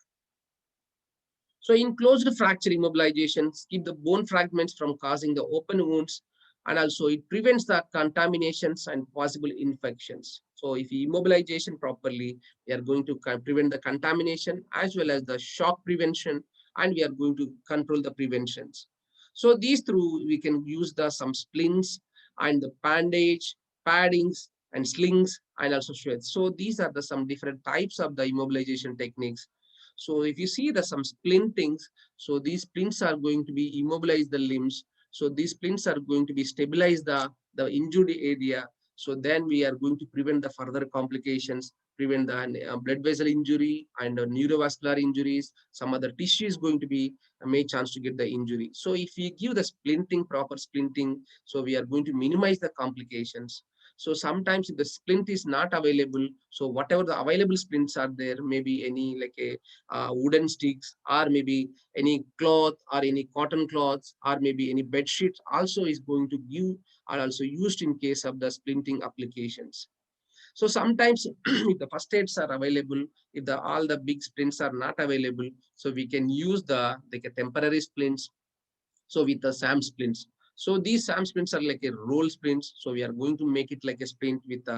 A: So in closed fracture immobilizations, keep the bone fragments from causing the open wounds, and also it prevents the contaminations and possible infections. So if you immobilization properly, we are going to prevent the contamination as well as the shock prevention, and we are going to control the preventions. So these through we can use the some splints and the bandage, paddings and slings and also shreds. So these are the some different types of the immobilization techniques. So if you see the some splintings, so these splints are going to be immobilize the limbs. So these splints are going to be stabilize the injured area. So then we are going to prevent the further complications, prevent the blood vessel injury and neurovascular injuries. Some other tissue is going to be may chance to get the injury. So if we give the splinting, proper splinting, so we are going to minimize the complications. So sometimes if the splint is not available, so whatever the available splints are there, maybe any like a wooden sticks or maybe any cloth or any cotton cloths or maybe any bed sheets also is going to give are also used in case of the splinting applications. So sometimes if the first aids are available, if the all the big splints are not available, so we can use the like a temporary splints. So with the SAM splints. So these SAM splints are like a roll splints. So we are going to make it like a splint with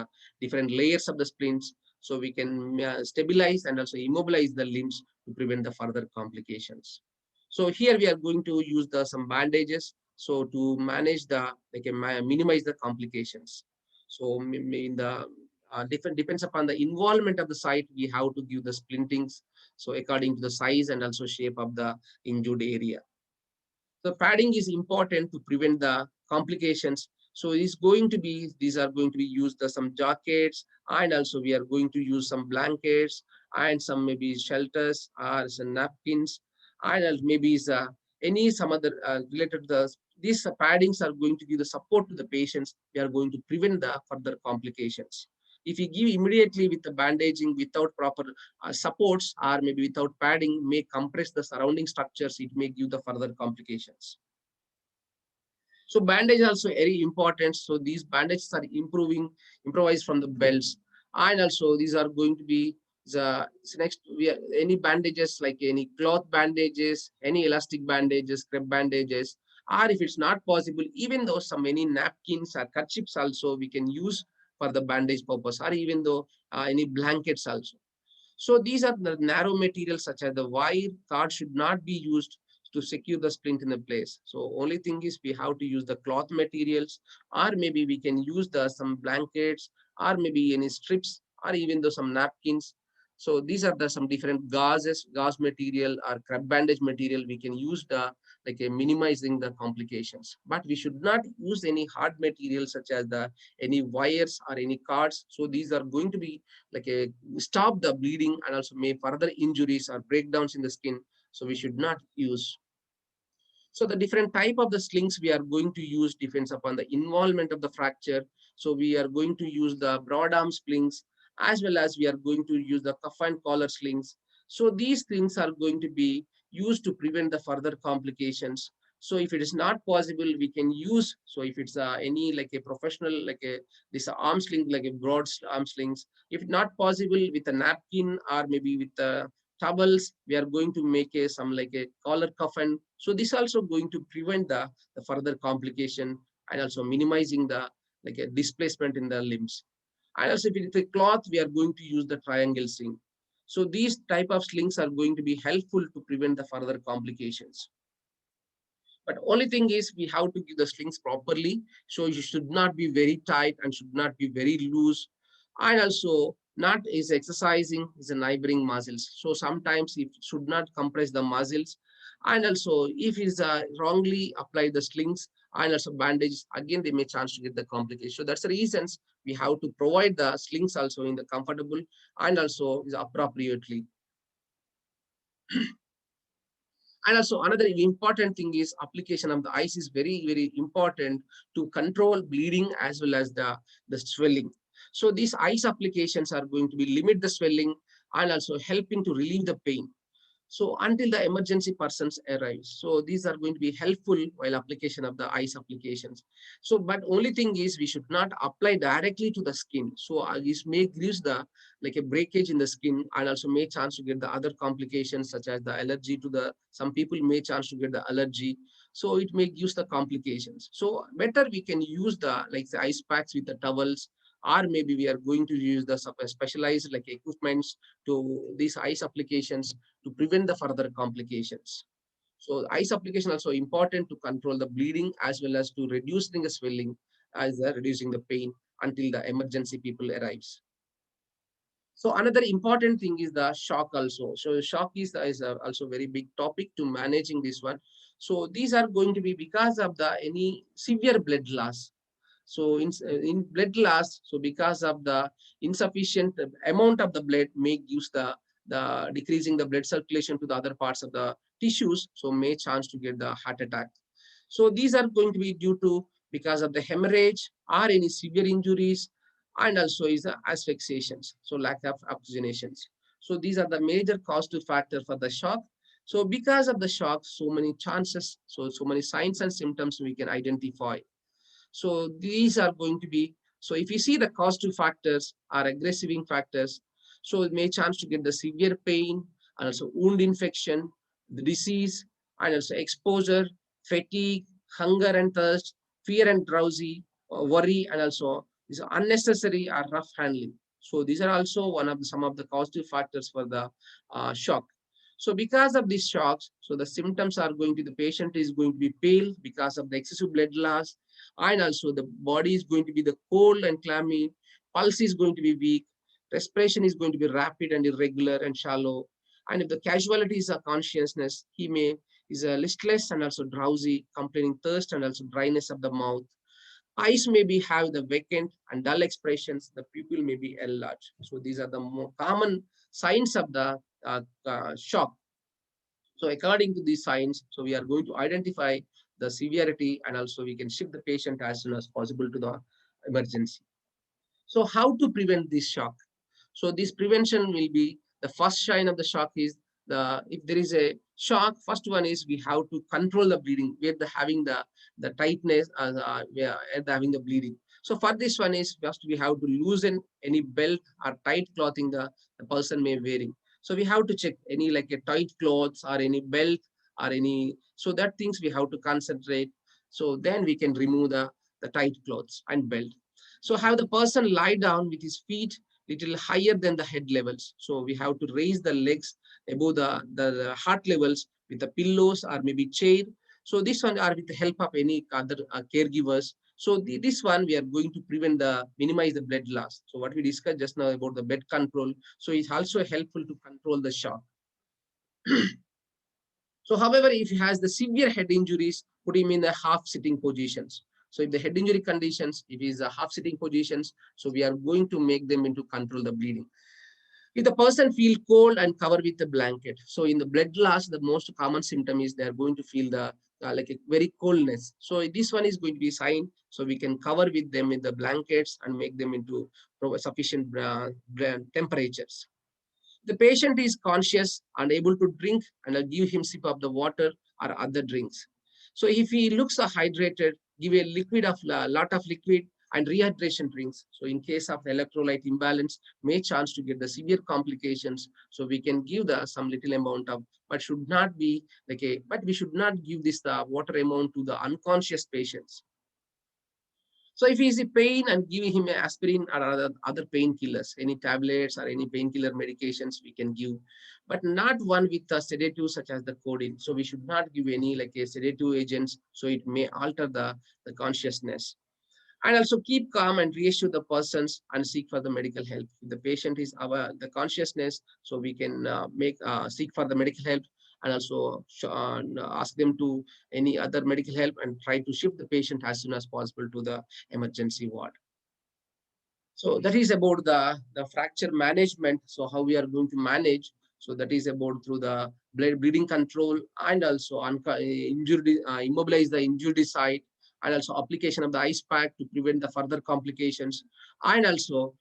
A: different layers of the splints. So we can stabilize and also immobilize the limbs to prevent the further complications. So here we are going to use the some bandages. So to manage the like minimize the complications. So in the different depends upon the involvement of the site. We have to give the splintings. So according to the size and also shape of the injured area. The padding is important to prevent the complications. So it's going to be, these are going to be used the some jackets, and also we are going to use some blankets and some maybe shelters or some napkins, and maybe any some other related to the, these paddings are going to give the support to the patients. We are going to prevent the further complications. If you give immediately with the bandaging without proper supports or maybe without padding, may compress the surrounding structures, it may give the further complications. So bandage also very important. So these bandages are improvised from the belts, and also these are going to be the next. We are, any bandages like any cloth bandages, any elastic bandages, crepe bandages, or if it's not possible, even though some many napkins or kerchiefs also we can use for the bandage purpose, or even though any blankets also. So these are the narrow materials such as the wire, cord should not be used to secure the splint in the place. So only thing is we have to use the cloth materials, or maybe we can use the some blankets, or maybe any strips, or even though some napkins. So these are the some different gauzes, gauze material or crab bandage material. We can use the like a minimizing the complications. But we should not use any hard material such as the any wires or any cords. So these are going to be like a stop the bleeding and also may further injuries or breakdowns in the skin. So we should not use. So the different type of the slings we are going to use depends upon the involvement of the fracture. So we are going to use the broad arm slings, as well as we are going to use the cuff and collar slings. So these things are going to be used to prevent the further complications. So if it is not possible, we can use, so if it's any like a professional, like a this arm sling, like a broad arm slings, if not possible with a napkin or maybe with a towels, we are going to make a some like a collar coffin. So this also going to prevent the further complication, and also minimizing the like a displacement in the limbs. And also if it's a cloth, we are going to use the triangle sling. So these type of slings are going to be helpful to prevent the further complications. But only thing is we have to give the slings properly. So you should not be very tight and should not be very loose. And also not is exercising is a neighboring muscles. So sometimes it should not compress the muscles. And also if is wrongly applied the slings and also bandages, again they may chance to get the complication. So that's the reasons we have to provide the slings also in the comfortable and also is appropriately. And also another important thing is application of the ice is very, very important to control bleeding as well as the swelling. So these ice applications are going to be limit the swelling and also helping to relieve the pain. So until the emergency persons arrives. So these are going to be helpful while application of the ice applications. So, but only thing is we should not apply directly to the skin. So this may gives the like a breakage in the skin, and also may chance to get the other complications such as the allergy to the, some people may chance to get the allergy. So it may use the complications. So better we can use the like the ice packs with the towels, or maybe we are going to use the specialized like equipments to these ice applications to prevent the further complications. So ice application also important to control the bleeding as well as to reducing the swelling as reducing the pain until the emergency people arrives. So another important thing is the shock also. So shock is also very big topic to managing this one. So these are going to be because of the any severe blood loss. So in blood loss, so because of the insufficient amount of the blood may use the decreasing the blood circulation to the other parts of the tissues, so may chance to get the heart attack. So these are going to be due to because of the hemorrhage or any severe injuries, and also is the asphyxiations, so lack of oxygenations. So these are the major causative factor for the shock. So because of the shock, so many chances, so many signs and symptoms we can identify. So these are going to be, so if you see the causative factors are aggressive factors, so it may chance to get the severe pain and also wound infection, the disease, and also exposure, fatigue, hunger and thirst, fear and drowsy, worry, and also is unnecessary or rough handling. So these are also one of some of the causative factors for the shock. So because of these shocks, so the symptoms are going to, the patient is going to be pale because of the excessive blood loss, and also the body is going to be the cold and clammy, pulse is going to be weak, respiration is going to be rapid and irregular and shallow. And if the casualty is a consciousness, he may is a listless and also drowsy, complaining thirst and also dryness of the mouth. Eyes may be have the vacant and dull expressions. The pupil may be enlarged. So these are the more common signs of the shock. So according to these signs, so we are going to identify the severity and also we can shift the patient as soon as possible to the emergency. So how to prevent this shock? So this prevention will be the first sign of the shock is if there is a shock, first one is we have to control the bleeding. We are having the tightness, we are having the bleeding. So for this one is first we have to loosen any belt or tight clothing the person may wearing. So we have to check any like a tight clothes or any belt or any, so that things we have to concentrate. So then we can remove the tight clothes and belt. So have the person lie down with his feet little higher than the head levels. So we have to raise the legs above the heart levels with the pillows or maybe chair. So this one are with the help of any other caregivers. So this one we are going to prevent minimize the blood loss. So what we discussed just now about the bed control. So it's also helpful to control the shock. So however, if he has the severe head injuries, put him in the half sitting positions. So if the head injury conditions, if he's a half sitting positions, so we are going to make them into control the bleeding. If the person feel cold and cover with a blanket, so in the blood loss, the most common symptom is they are going to feel the like a very coldness. So this one is going to be sign. So we can cover with them in the blankets and make them into sufficient temperatures. The patient is conscious and able to drink and I'll give him sip of the water or other drinks. So if he looks hydrated, give a liquid of a lot of liquid and rehydration drinks. So in case of electrolyte imbalance, may chance to get the severe complications. So we can give the some little amount of, but should not be like a, but we should not give this the water amount to the unconscious patients. So if he's in pain and giving him aspirin or other painkillers, any tablets or any painkiller medications we can give, but not one with a sedative such as the codeine. So we should not give any like a sedative agents. So it may alter the consciousness. And also keep calm and reassure the persons and seek for the medical help. If the patient is our the consciousness, so we can make seek for the medical help and also ask them to any other medical help and try to shift the patient as soon as possible to the emergency ward. So that is about the fracture management. So how we are going to manage. So that is about through the bleeding control and also injury, immobilize the injured site and also application of the ice pack to prevent the further complications. And also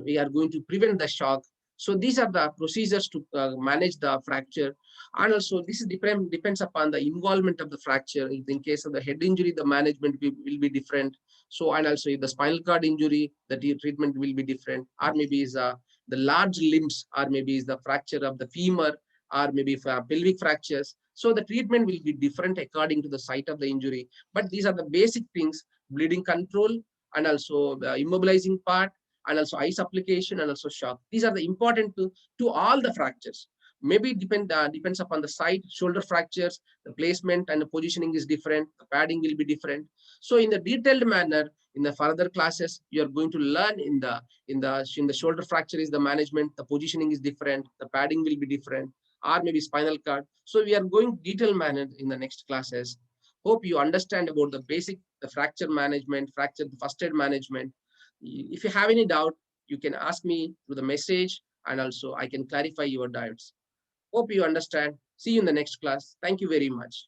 A: we are going to prevent the shock. So these are the procedures to manage the fracture. And also this is depends upon the involvement of the fracture. In case of the head injury, the management will be different. So, and also if the spinal cord injury, the treatment will be different, or maybe is the large limbs, or maybe is the fracture of the femur, or maybe for pelvic fractures. So the treatment will be different according to the site of the injury. But these are the basic things: bleeding control, and also the immobilizing part, and also ice application, and also shock. These are the important to all the fractures. Maybe depends upon the site. Shoulder fractures, the placement and the positioning is different. The padding will be different. So in the detailed manner, in the further classes, you are going to learn in the shoulder fracture is the management, the positioning is different, the padding will be different, or maybe spinal cord. So we are going detailed manner in the next classes. Hope you understand about the basic, the fracture management, fracture the first aid management. If you have any doubt, you can ask me through the message, and also I can clarify your doubts. Hope you understand. See you in the next class. Thank you very much.